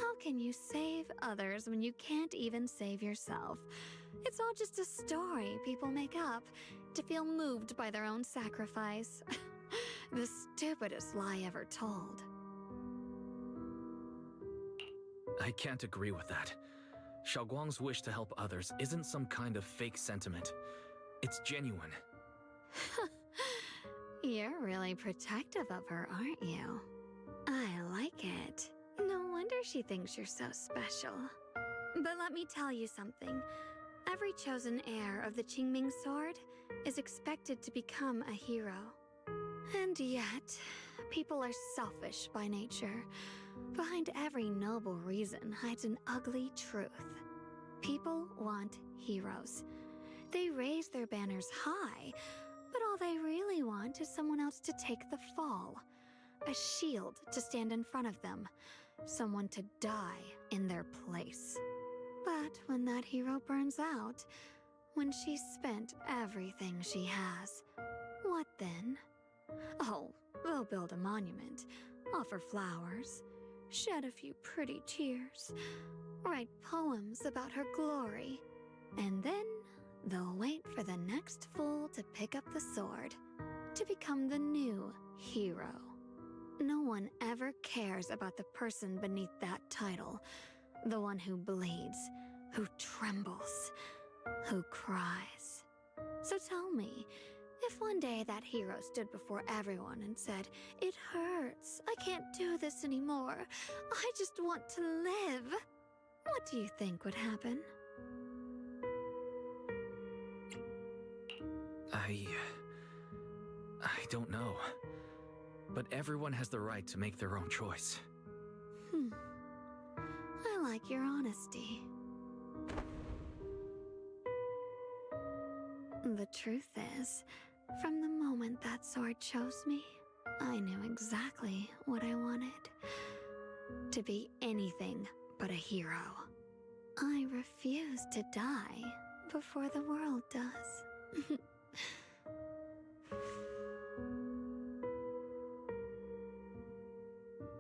How can you save others when you can't even save yourself? It's all just a story people make up to feel moved by their own sacrifice. The stupidest lie ever told. I can't agree with that. Xiaoguang's wish to help others isn't some kind of fake sentiment. It's genuine. You're really protective of her, aren't you? I like it. No wonder she thinks you're so special. But let me tell you something. Every chosen heir of the Qingming sword is expected to become a hero. And yet, people are selfish by nature. Behind every noble reason hides an ugly truth. People want heroes. They raise their banners high, but all they really want is someone else to take the fall. A shield to stand in front of them. Someone to die in their place. But when that hero burns out, when she's spent everything she has, what then? Oh, they'll build a monument, offer flowers, shed a few pretty tears, write poems about her glory, and then they'll wait for the next fool to pick up the sword, to become the new hero. No one ever cares about the person beneath that title, the one who bleeds, who trembles, who cries. So tell me, if one day that hero stood before everyone and said, "It hurts, I can't do this anymore, I just want to live," what do you think would happen? I don't know. But everyone has the right to make their own choice. I like your honesty. The truth is, from the moment that sword chose me, I knew exactly what I wanted. To be anything but a hero. I refuse to die before the world does.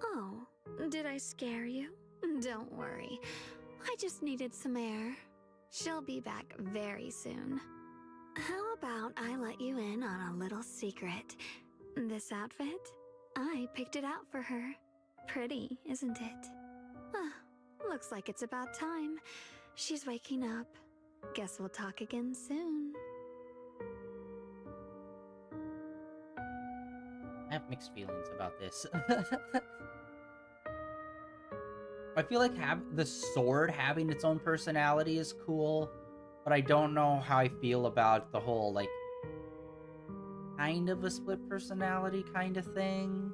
Oh, did I scare you? Don't worry. I just needed some air. She'll be back very soon. How about I let you in on a little secret? This outfit? I picked it out for her. Pretty, isn't it? Looks like it's about time. She's waking up. Guess we'll talk again soon. I have mixed feelings about this. I feel like the sword having its own personality is cool, but I don't know how I feel about the whole, like, kind of a split personality kind of thing.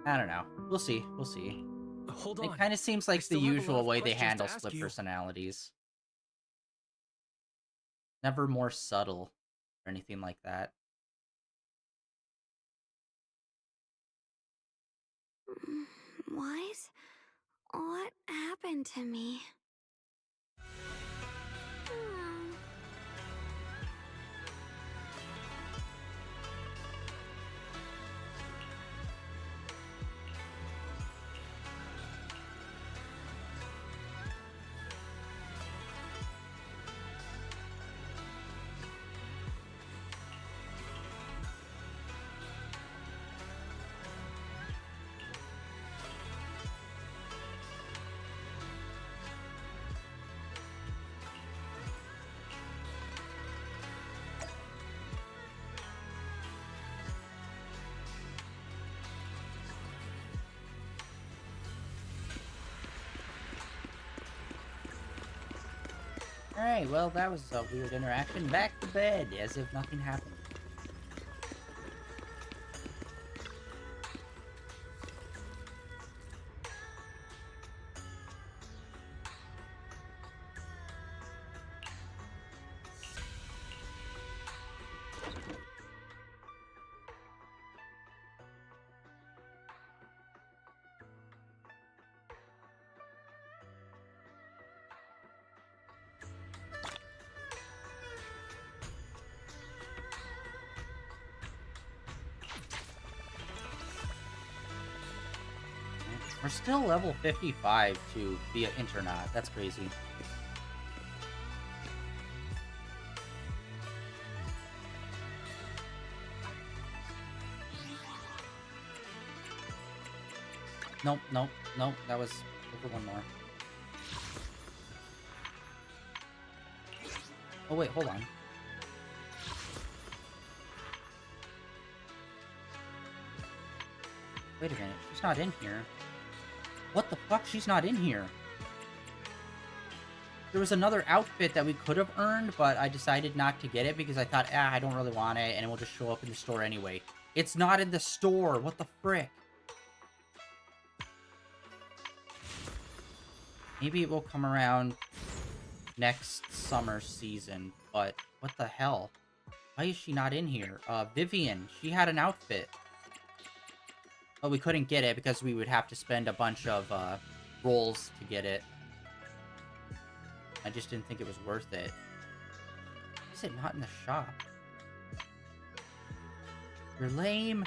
I don't know. We'll see. We'll see. Hold on. It kind of seems like the usual way they handle split personalities. Never more subtle or anything like that. Wise? What happened to me? Alright, well, that was a weird interaction. Back to bed, as if nothing happened. We're still level 55 to be an internaut. That's crazy. Nope, nope, nope. That was over one more. Oh, wait, hold on. Wait a minute. She's not in here. What the fuck? She's not in here. There was another outfit that we could have earned, but I decided not to get it because I thought, I don't really want it, and it will just show up in the store anyway. It's not in the store. What the frick? Maybe it will come around next summer season, but what the hell? Why is she not in here? Vivian, she had an outfit. But we couldn't get it because we would have to spend a bunch of rolls to get it. I just didn't think it was worth it. Why is it not in the shop? You're lame.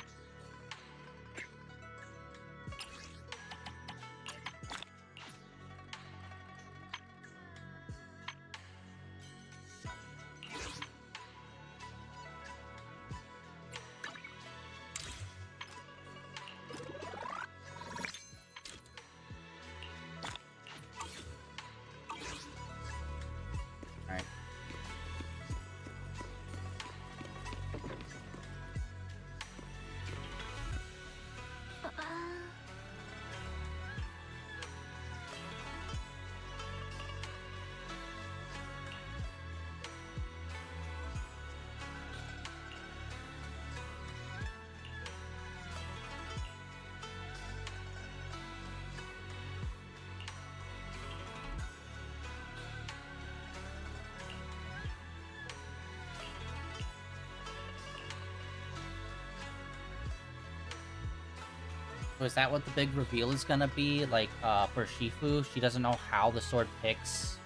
So is that what the big reveal is gonna be? Like, for Shifu, she doesn't know how the sword picks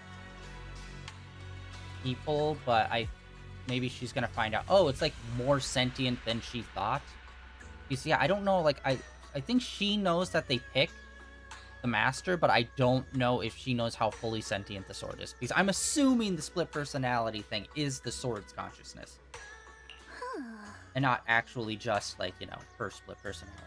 people, but maybe she's gonna find out. Oh, it's like more sentient than she thought. You see, I don't know, like, I think she knows that they pick the master, but I don't know if she knows how fully sentient the sword is. Because I'm assuming the split personality thing is the sword's consciousness. And not actually just, like, you know, her split personality.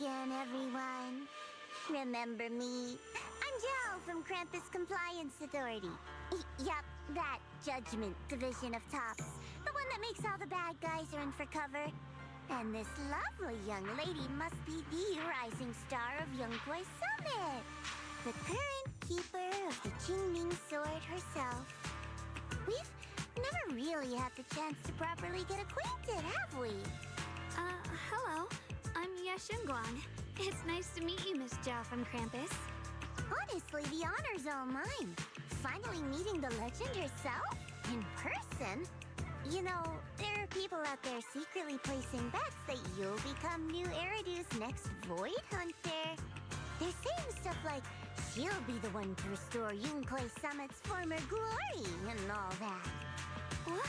Again, everyone. Remember me? I'm Belle from Krampus Compliance Authority. Yup, that Judgment Division of Tops. The one that makes all the bad guys run for cover. And this lovely young lady must be the rising star of Yunkwei Summit. The current keeper of the Qingming Sword herself. We've never really had the chance to properly get acquainted, have we? Hello. I'm Yashunguang. It's nice to meet you, Miss Zhao from Krampus. Honestly, the honor's all mine. Finally meeting the legend herself? In person? You know, there are people out there secretly placing bets that you'll become new Eridu's next Void Hunter. They're saying stuff like, she'll be the one to restore Yunkwei Summit's former glory and all that. What?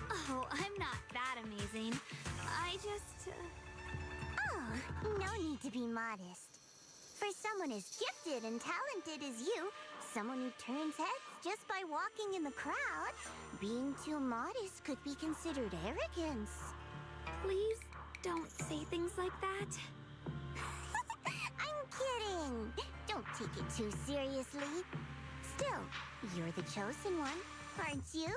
Oh, I'm not that amazing. I just... Oh, no need to be modest. For someone as gifted and talented as you, someone who turns heads just by walking in the crowd, being too modest could be considered arrogance. Please don't say things like that. I'm kidding. Don't take it too seriously. Still, you're the chosen one, aren't you?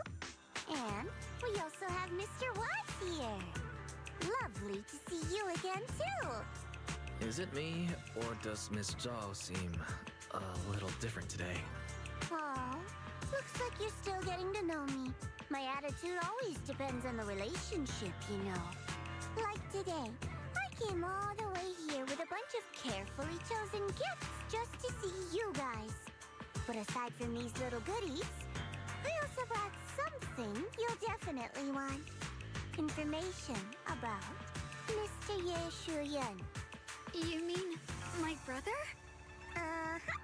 And we also have Mr. Watts here. Lovely to see you again, too. Is it me, or does Miss Zhao seem a little different today? Aw, looks like you're still getting to know me. My attitude always depends on the relationship, you know. Like today, I came all the way here with a bunch of carefully chosen gifts just to see you guys. But aside from these little goodies, I also brought something you'll definitely want. Information about Mr. Ye Shuyan. You mean my brother? Uh-huh.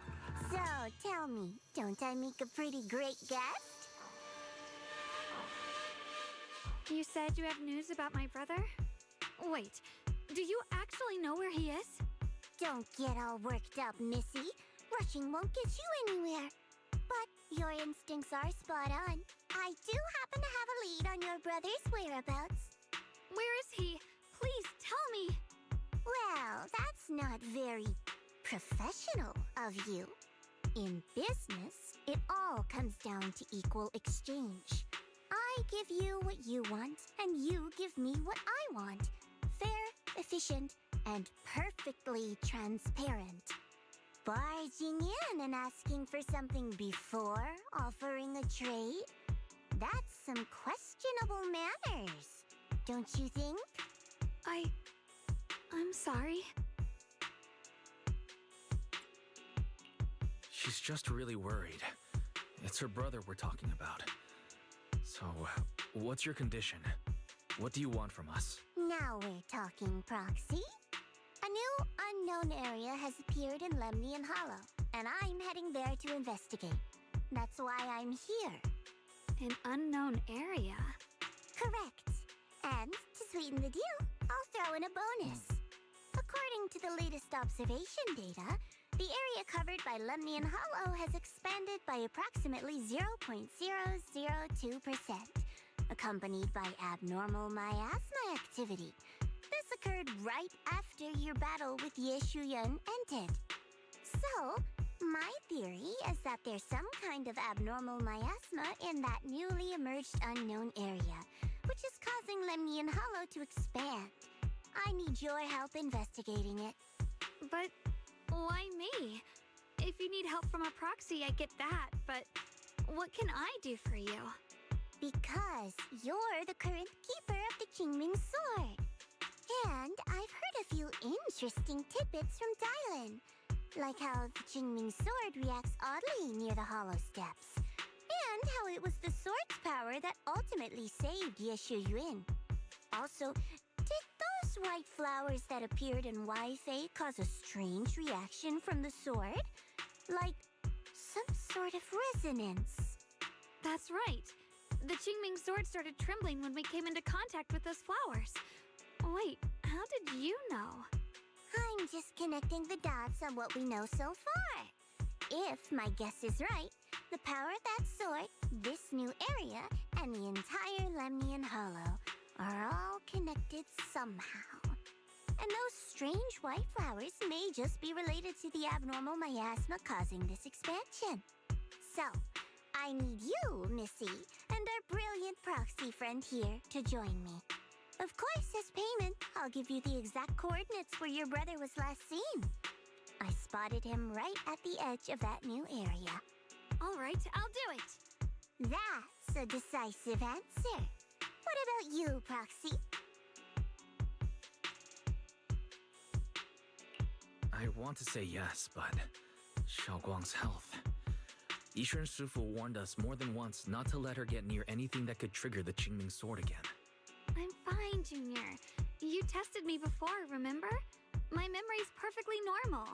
So, tell me, don't I make a pretty great guest? You said you have news about my brother? Wait, do you actually know where he is? Don't get all worked up, Missy. Rushing won't get you anywhere. But your instincts are spot on. I do happen to have a lead on your brother's whereabouts. Where is he? Please tell me. Well, that's not very professional of you. In business, it all comes down to equal exchange. I give you what you want, and you give me what I want. Fair, efficient, and perfectly transparent. Barging in and asking for something before offering a trade? That's some questionable manners, don't you think? I'm sorry. She's just really worried. It's her brother we're talking about. So, what's your condition? What do you want from us? Now we're talking, Proxy. A new unknown area has appeared in Lemnian Hollow, and I'm heading there to investigate. That's why I'm here. An unknown area? Correct. And to sweeten the deal, I'll throw in a bonus. According to the latest observation data, the area covered by Lemnian Hollow has expanded by approximately 0.002%, accompanied by abnormal miasma activity. This occurred right after your battle with Ye Shuyan ended. So, my theory is that there's some kind of abnormal miasma in that newly emerged unknown area, which is causing Lemnian Hollow to expand. I need your help investigating it. But why me? If you need help from a proxy, I get that, but what can I do for you? Because you're the current keeper of the Qingming Sword. And I've heard a few interesting tidbits from Dylan, like how the Qingming Sword reacts oddly near the Hollow Steps, and how it was the sword's power that ultimately saved Ye Shuyuan. Also, did those white flowers that appeared in Wi-Fi cause a strange reaction from the sword? Like some sort of resonance? That's right. The Qingming Sword started trembling when we came into contact with those flowers. Wait, how did you know? I'm just connecting the dots on what we know so far. If my guess is right, the power of that sword, this new area, and the entire Lemnian Hollow are all connected somehow. And those strange white flowers may just be related to the abnormal miasma causing this expansion. So, I need you, Missy, and our brilliant proxy friend here to join me. Of course, as payment, I'll give you the exact coordinates where your brother was last seen. I spotted him right at the edge of that new area. All right, I'll do it. That's a decisive answer. What about you, Proxy? I want to say yes, but Xiaoguang's health. Yishuan Shifu warned us more than once not to let her get near anything that could trigger the Qingming Sword again. I'm fine, Junior. You tested me before, remember? My memory's perfectly normal.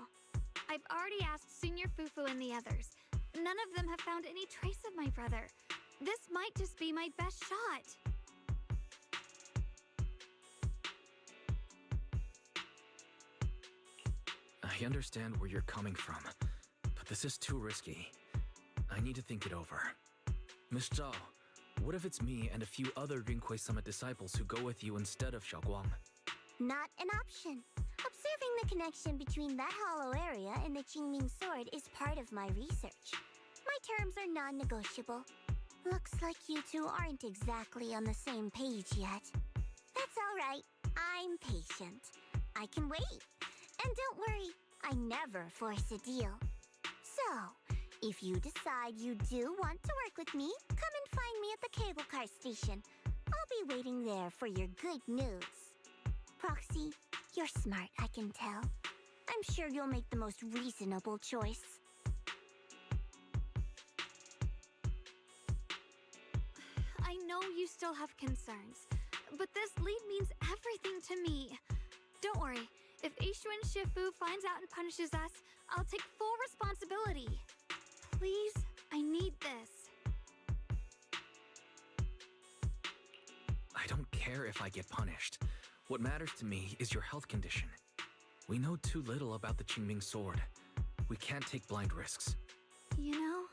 I've already asked Senior Fufu and the others. None of them have found any trace of my brother. This might just be my best shot. I understand where you're coming from, but this is too risky. I need to think it over. Miss Zhao, what if it's me and a few other Yunquei Summit disciples who go with you instead of Xiaoguang? Not an option. Observing the connection between that hollow area and the Qingming Sword is part of my research. My terms are non-negotiable. Looks like you two aren't exactly on the same page yet. That's all right. I'm patient. I can wait. And don't worry, I never force a deal. So, if you decide you do want to work with me, come and find me at the cable car station. I'll be waiting there for your good news. Proxy, you're smart, I can tell. I'm sure you'll make the most reasonable choice. I know you still have concerns, but this lead means everything to me. Don't worry, if Ishuan Shifu finds out and punishes us, I'll take full responsibility. Please, I need this. I don't care if I get punished. What matters to me is your health condition. We know too little about the Qingming sword. We can't take blind risks. You know,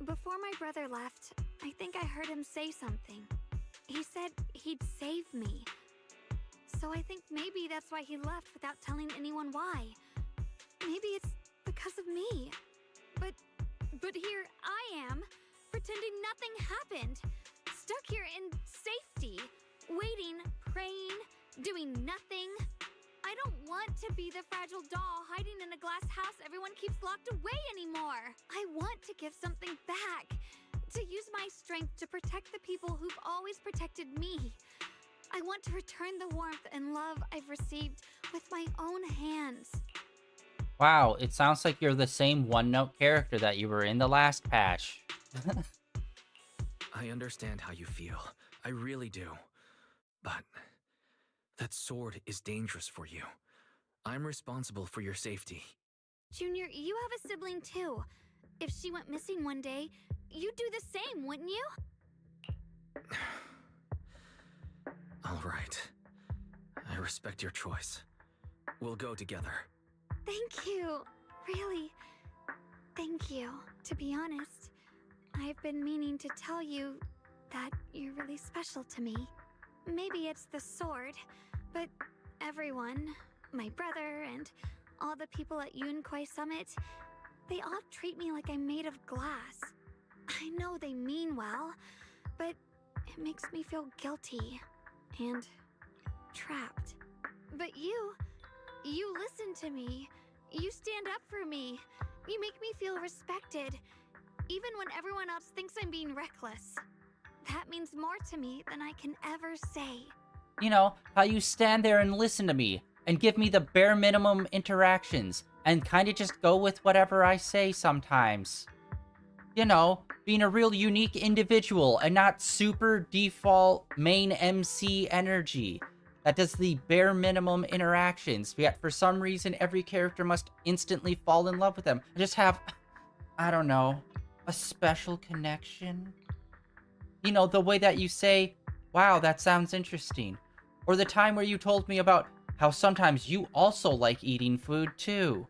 before my brother left, I think I heard him say something. He said he'd save me. So I think maybe that's why he left without telling anyone why. Maybe it's because of me. But here I am, pretending nothing happened. Stuck here in safety, waiting, praying, doing nothing. I don't want to be the fragile doll hiding in a glass house everyone keeps locked away anymore. I want to give something back. To use my strength to protect the people who've always protected me. I want to return the warmth and love I've received with my own hands. Wow, it sounds like you're the same one-note character that you were in the last patch. I understand how you feel. I really do. But that sword is dangerous for you. I'm responsible for your safety. Junior, you have a sibling too. If she went missing one day, you'd do the same, wouldn't you? All right. I respect your choice. We'll go together. Thank you. Really. Thank you. To be honest, I've been meaning to tell you that you're really special to me. Maybe it's the sword, but everyone, my brother and all the people at Yunquai Summit, they all treat me like I'm made of glass. I know they mean well, but it makes me feel guilty and trapped. But you listen to me. You stand up for me. You make me feel respected, even when everyone else thinks I'm being reckless. That means more to me than I can ever say. You know, how you stand there and listen to me and give me the bare minimum interactions and kind of just go with whatever I say sometimes. You know, being a real unique individual and not super default main MC energy that does the bare minimum interactions, yet for some reason every character must instantly fall in love with them. I just have, I don't know, a special connection. You know, the way that you say, wow, that sounds interesting. Or the time where you told me about how sometimes you also like eating food too.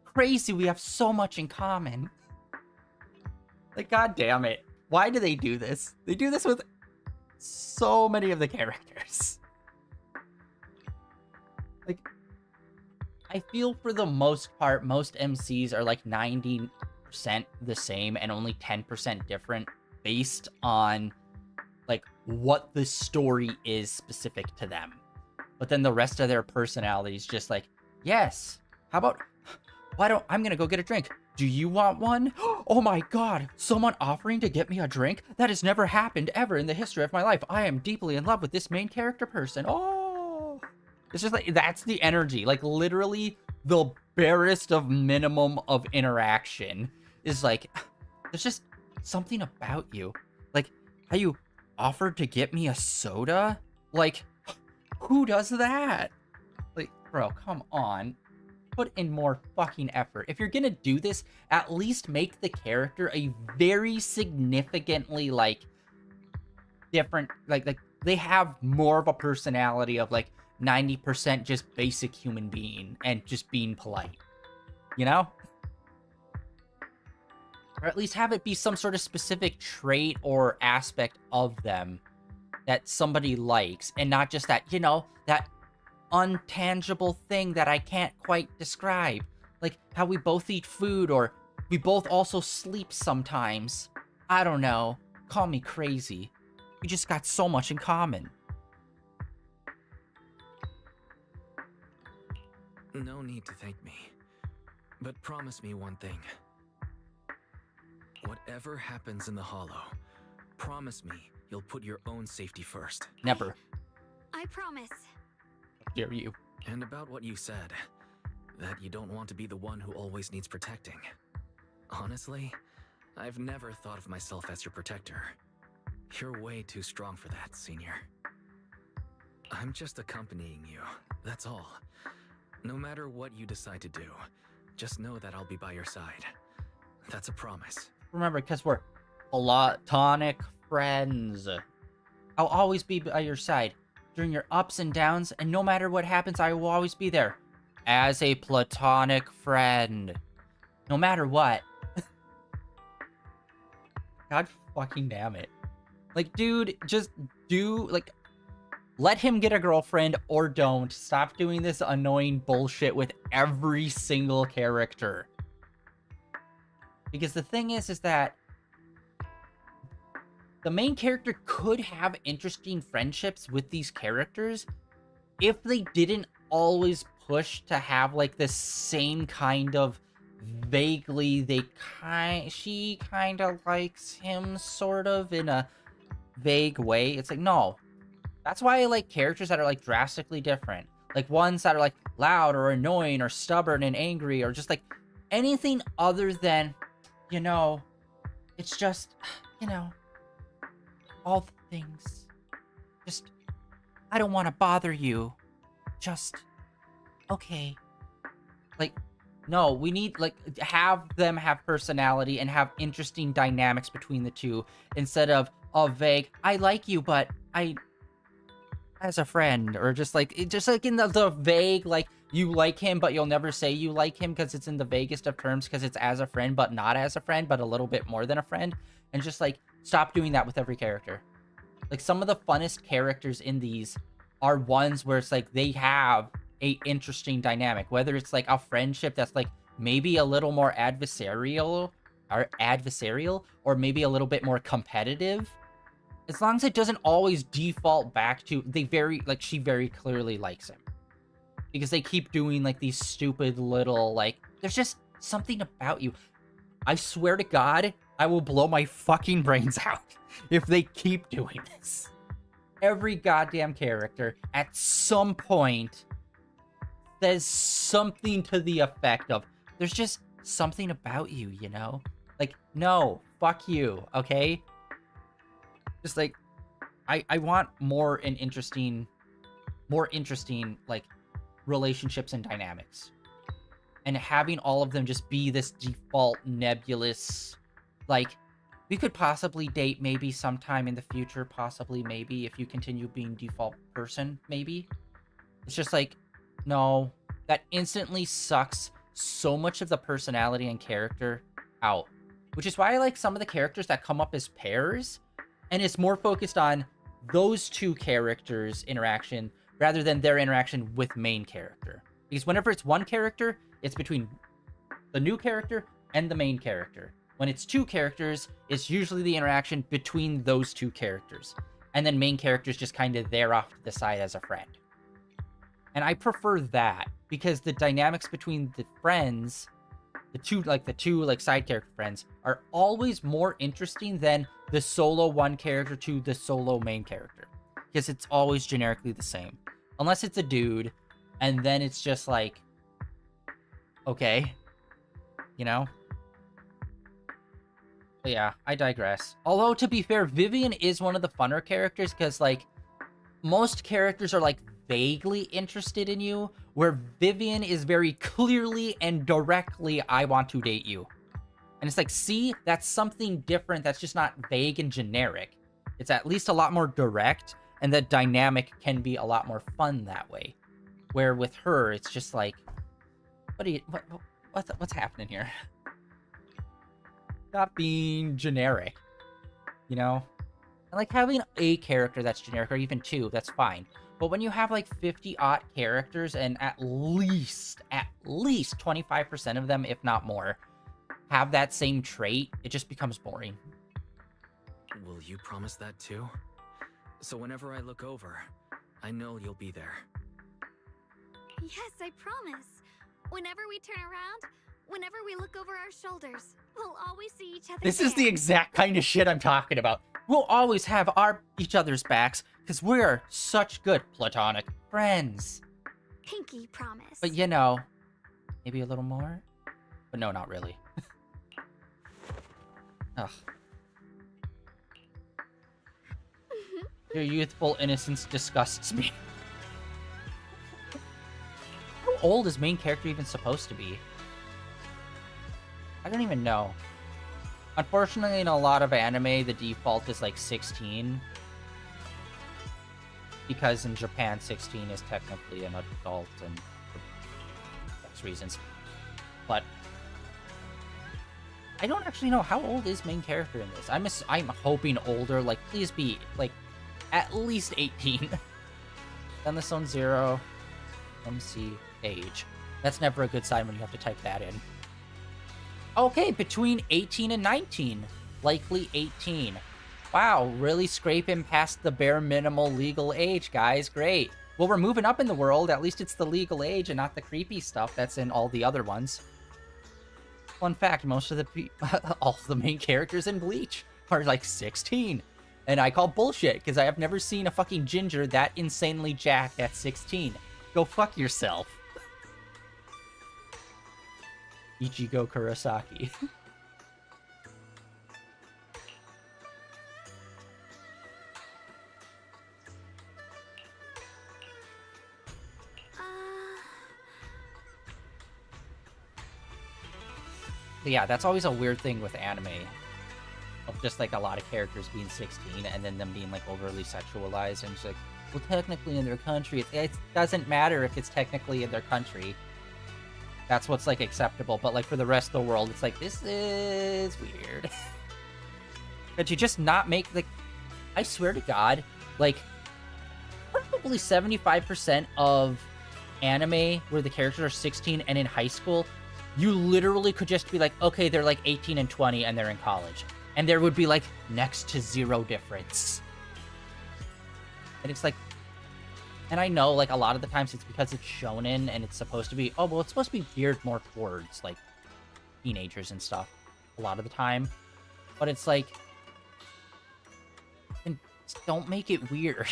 Crazy, we have so much in common. Like, god damn it. Why do they do this? They do this with so many of the characters. Like, I feel for the most part, most MCs are like 90% the same and only 10% different based on, like, what the story is specific to them. But then the rest of their personality is just like, yes, how about, I'm gonna go get a drink. Do you want one? Oh my god, someone offering to get me a drink? That has never happened ever in the history of my life. I am deeply in love with this main character person. Oh, it's just like, that's the energy. Like, literally the barest of minimum of interaction is like, there's just something about you. Like, how you offered to get me a soda? Like, who does that? Like, bro, come on. Put in more fucking effort. If you're gonna do this, at least make the character a very significantly, like, different, like they have more of a personality of, like, 90% just basic human being and just being polite. You know? Or at least have it be some sort of specific trait or aspect of them that somebody likes, and not just that, you know, that untangible thing that I can't quite describe. Like how we both eat food, or we both also sleep sometimes. I don't know. Call me crazy. We just got so much in common. No need to thank me. But promise me one thing. Whatever happens in the Hollow, promise me you'll put your own safety first. Never. I promise. How dare you? And about what you said, that you don't want to be the one who always needs protecting. Honestly, I've never thought of myself as your protector. You're way too strong for that, Senior. I'm just accompanying you, that's all. No matter what you decide to do, just know that I'll be by your side. That's a promise. Remember, because we're platonic friends. I'll always be by your side during your ups and downs, and no matter what happens, I will always be there. As a platonic friend. No matter what. God fucking damn it. Like, dude, just do, like, let him get a girlfriend or don't. Stop doing this annoying bullshit with every single character. Because the thing is that the main character could have interesting friendships with these characters if they didn't always push to have, like, the same kind of vaguely, she kind of likes him, sort of, in a vague way. It's like, no. That's why I like characters that are, like, drastically different. Like, ones that are, like, loud or annoying or stubborn and angry or just, like, anything other than, you know, it's just, you know, all the things. Just, I don't want to bother you. Just, okay. Like, no, we need, like, have them have personality and have interesting dynamics between the two instead of a vague, I like you, but as a friend, or just like in the vague, like, you like him, but you'll never say you like him because it's in the vaguest of terms because it's as a friend, but not as a friend, but a little bit more than a friend. And just, like, stop doing that with every character. Like, some of the funnest characters in these are ones where it's like they have a interesting dynamic, whether it's like a friendship that's like maybe a little more adversarial or maybe a little bit more competitive. As long as it doesn't always default back to she very clearly likes him. Because they keep doing, like, these stupid little, like, there's just something about you. I swear to God, I will blow my fucking brains out if they keep doing this. Every goddamn character at some point says something to the effect of, there's just something about you, you know? Like, no, fuck you, okay? Just, like, I want more interesting, like, relationships and dynamics. And having all of them just be this default nebulous, like, we could possibly date maybe sometime in the future, possibly, maybe, if you continue being default person, maybe. It's just like, no, that instantly sucks so much of the personality and character out. Which is why I like some of the characters that come up as pairs, and it's more focused on those two characters' interaction rather than their interaction with main character. Because whenever it's one character, it's between the new character and the main character. When it's two characters, it's usually the interaction between those two characters. And then main character's just kind of there off to the side as a friend. And I prefer that, because the dynamics between the friends, the two side character friends, are always more interesting than the solo one character to the solo main character. Because it's always generically the same. Unless it's a dude, and then it's just like, okay, you know? But yeah, I digress. Although, to be fair, Vivian is one of the funner characters, because, like, most characters are, like, vaguely interested in you, where Vivian is very clearly and directly, I want to date you. And it's like, see, that's something different that's just not vague and generic. It's at least a lot more direct, and the dynamic can be a lot more fun that way. Where with her, it's just like, what's happening here? Not being generic, you know? And, like, having a character that's generic, or even two, that's fine. But when you have, like, 50-odd characters, and at least 25% of them, if not more, have that same trait, it just becomes boring. Will you promise that too? So whenever I look over, I know you'll be there. Yes, I promise. Whenever we turn around, whenever we look over our shoulders, we'll always see each other. This is the exact kind of shit I'm talking about. We'll always have each other's backs because we're such good platonic friends. Pinky promise. But you know, maybe a little more? But no, not really. Ugh. Your youthful innocence disgusts me. How old is main character even supposed to be? I don't even know. Unfortunately, in a lot of anime, the default is like 16. Because in Japan, 16 is technically an adult and for X reasons. But I don't actually know how old is main character in this. I'm hoping older. Like, please be like at least 18. Zenless Zone Zero. MC age. That's never a good sign when you have to type that in. Okay, between 18 and 19. Likely 18. Wow, really scraping past the bare minimal legal age, guys. Great. Well, we're moving up in the world. At least it's the legal age and not the creepy stuff that's in all the other ones. Fun fact, most of all of the main characters in Bleach are like 16. And I call bullshit, because I have never seen a fucking ginger that insanely jacked at 16. Go fuck yourself. Ichigo Kurosaki. But yeah, that's always a weird thing with anime. Of just like a lot of characters being 16 and then them being like overly sexualized. And it's like, well, technically in their country, it doesn't matter if it's technically in their country. That's what's like acceptable. But like for the rest of the world, it's like, this is weird. Could you just not make like, I swear to God, like probably 75% of anime where the characters are 16 and in high school, you literally could just be like, okay, they're like 18 and 20 and they're in college. And there would be like next to zero difference. And it's like, and I know like a lot of the times it's because it's shonen and it's supposed to be, oh, well, it's supposed to be geared more towards like teenagers and stuff a lot of the time. But it's like, and don't make it weird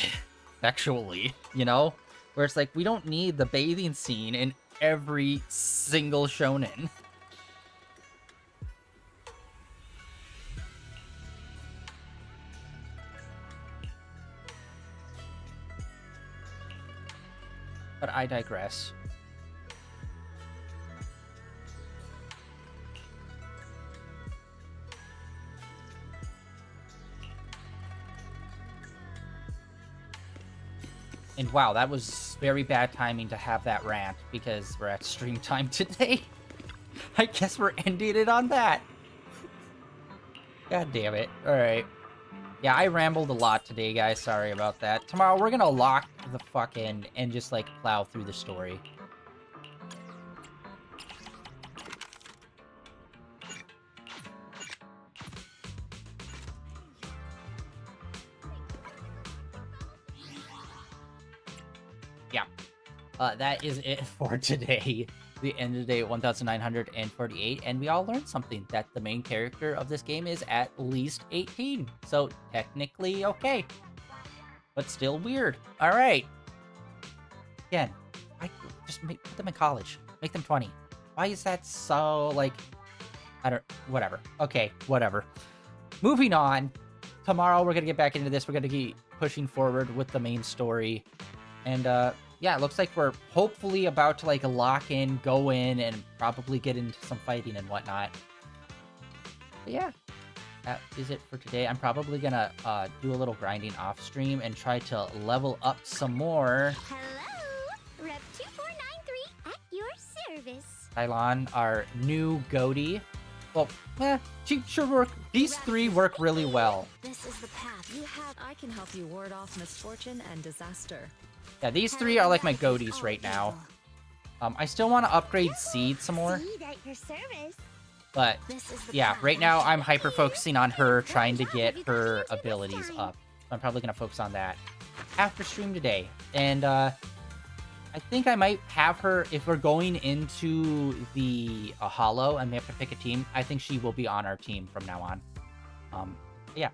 sexually, you know? Where it's like, we don't need the bathing scene in every single shonen. But I digress. And wow, that was very bad timing to have that rant because we're at stream time today. I guess we're ending it on that. God damn it. Alright. Yeah, I rambled a lot today, guys. Sorry about that. Tomorrow, we're gonna lock the fuck in and just, like, plow through the story. Yeah. That is it for today. The end of the day at 1948, and we all learned something, that the main character of this game is at least 18. So technically okay, but still weird. All right. Again, I just put them in college, make them 20. Why is that so like? Whatever. Okay, whatever. Moving on. Tomorrow we're gonna get back into this. We're gonna keep pushing forward with the main story, and yeah, it looks like we're hopefully about to, like, lock in, go in, and probably get into some fighting and whatnot. But yeah, that is it for today. I'm probably gonna do a little grinding off stream and try to level up some more. Hello, Rep 2493 at your service. Tylon, our new goatee. Well, she should work. These three work really well. This is the path you have. I can help you ward off misfortune and disaster. Yeah, these three are like my goatees right now. I still want to upgrade Seed some more. But yeah, right now I'm hyper focusing on her, trying to get her abilities up. I'm probably going to focus on that after stream today. And I think I might have her, if we're going into the Hollow and we have to pick a team, I think she will be on our team from now on. Yeah.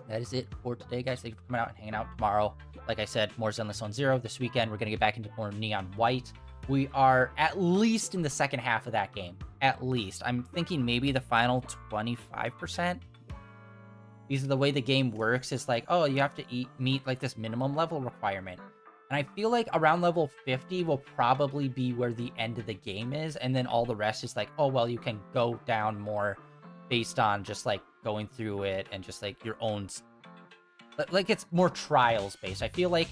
That is it for today, guys. Thank you for coming out and hanging out tomorrow. Like I said, more Zenless Zone Zero. This weekend, we're going to get back into more Neon White. We are at least in the second half of that game. At least. I'm thinking maybe the final 25%. Because the way the game works is like, oh, you have to meet like this minimum level requirement. And I feel like around level 50 will probably be where the end of the game is. And then all the rest is like, oh, well, you can go down more based on just like going through it and just like your own, like it's more trials based. I feel like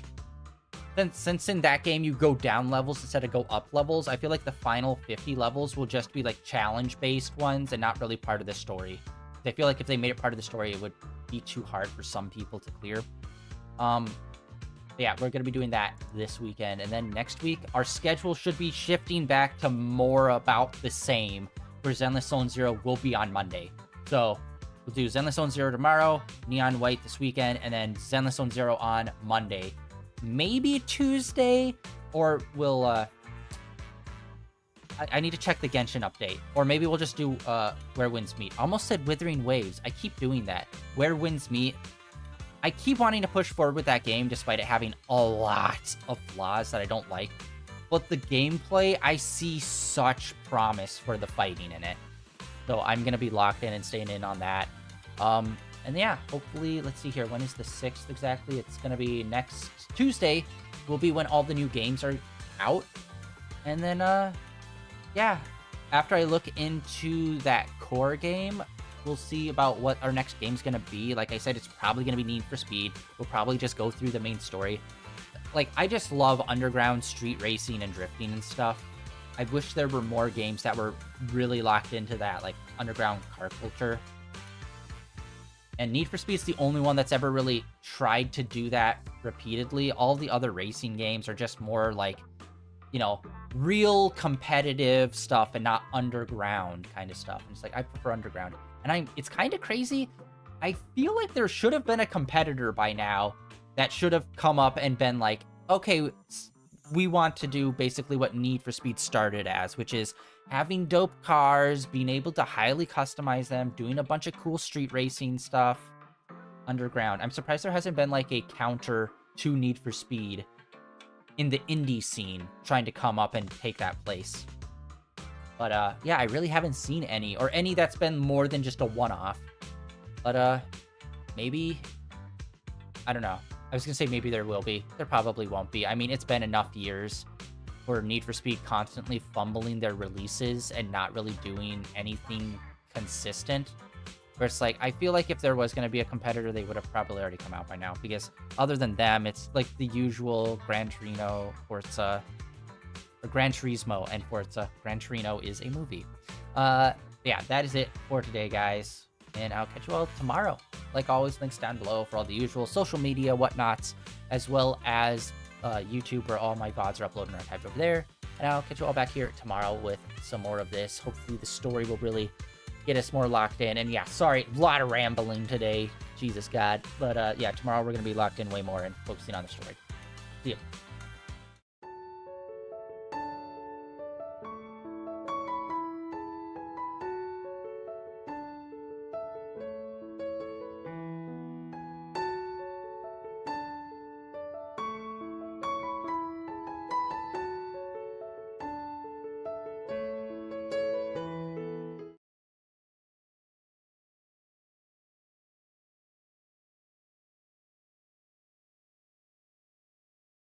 since in that game you go down levels instead of go up levels, I feel like the final 50 levels will just be like challenge based ones and not really part of the story. I feel like if they made it part of the story, it would be too hard for some people to clear. Yeah, we're going to be doing that this weekend. And then next week, our schedule should be shifting back to more about the same, where Zenless Zone Zero will be on Monday. So we'll do Zenless Zone Zero tomorrow, Neon White this weekend, and then Zenless Zone Zero on Monday. Maybe Tuesday, or we'll... I need to check the Genshin update. Or maybe we'll just do Where Winds Meet. I almost said Withering Waves. I keep doing that. Where Winds Meet. I keep wanting to push forward with that game despite it having a lot of flaws that I don't like. But the gameplay, I see such promise for the fighting in it. So I'm going to be locked in and staying in on that. And yeah, hopefully, let's see here. When is the 6th exactly? It's going to be next Tuesday will be when all the new games are out. And then, yeah, after I look into that core game, we'll see about what our next game's going to be. Like I said, it's probably going to be Need for Speed. We'll probably just go through the main story. Like, I just love underground street racing and drifting and stuff. I wish there were more games that were really locked into that, like, underground car culture. And Need for Speed's the only one that's ever really tried to do that repeatedly. All the other racing games are just more like, you know, real competitive stuff and not underground kind of stuff. And it's like, I prefer underground. And it's kind of crazy. I feel like there should have been a competitor by now that should have come up and been like, okay, we want to do basically what Need for Speed started as, which is having dope cars, being able to highly customize them, doing a bunch of cool street racing stuff underground. I'm surprised there hasn't been like a counter to Need for Speed in the indie scene trying to come up and take that place. But yeah, I really haven't seen any, or any that's been more than just a one-off. But maybe, I don't know. I was gonna say maybe there will be. There probably won't be. I mean, it's been enough years for Need for Speed constantly fumbling their releases and not really doing anything consistent. Where it's like, I feel like if there was going to be a competitor, they would have probably already come out by now. Because other than them, it's like the usual Gran Torino, Forza, or Gran Turismo and Forza. Gran Torino is a movie. Yeah, that is it for today, guys. And I'll catch you all tomorrow. Like always, links down below for all the usual social media, whatnots, as well as YouTube, where all my VODs are uploaded and archived over there. And I'll catch you all back here tomorrow with some more of this. Hopefully the story will really get us more locked in. And yeah, sorry, a lot of rambling today. Jesus God. But yeah, tomorrow we're going to be locked in way more and focusing on the story. See ya.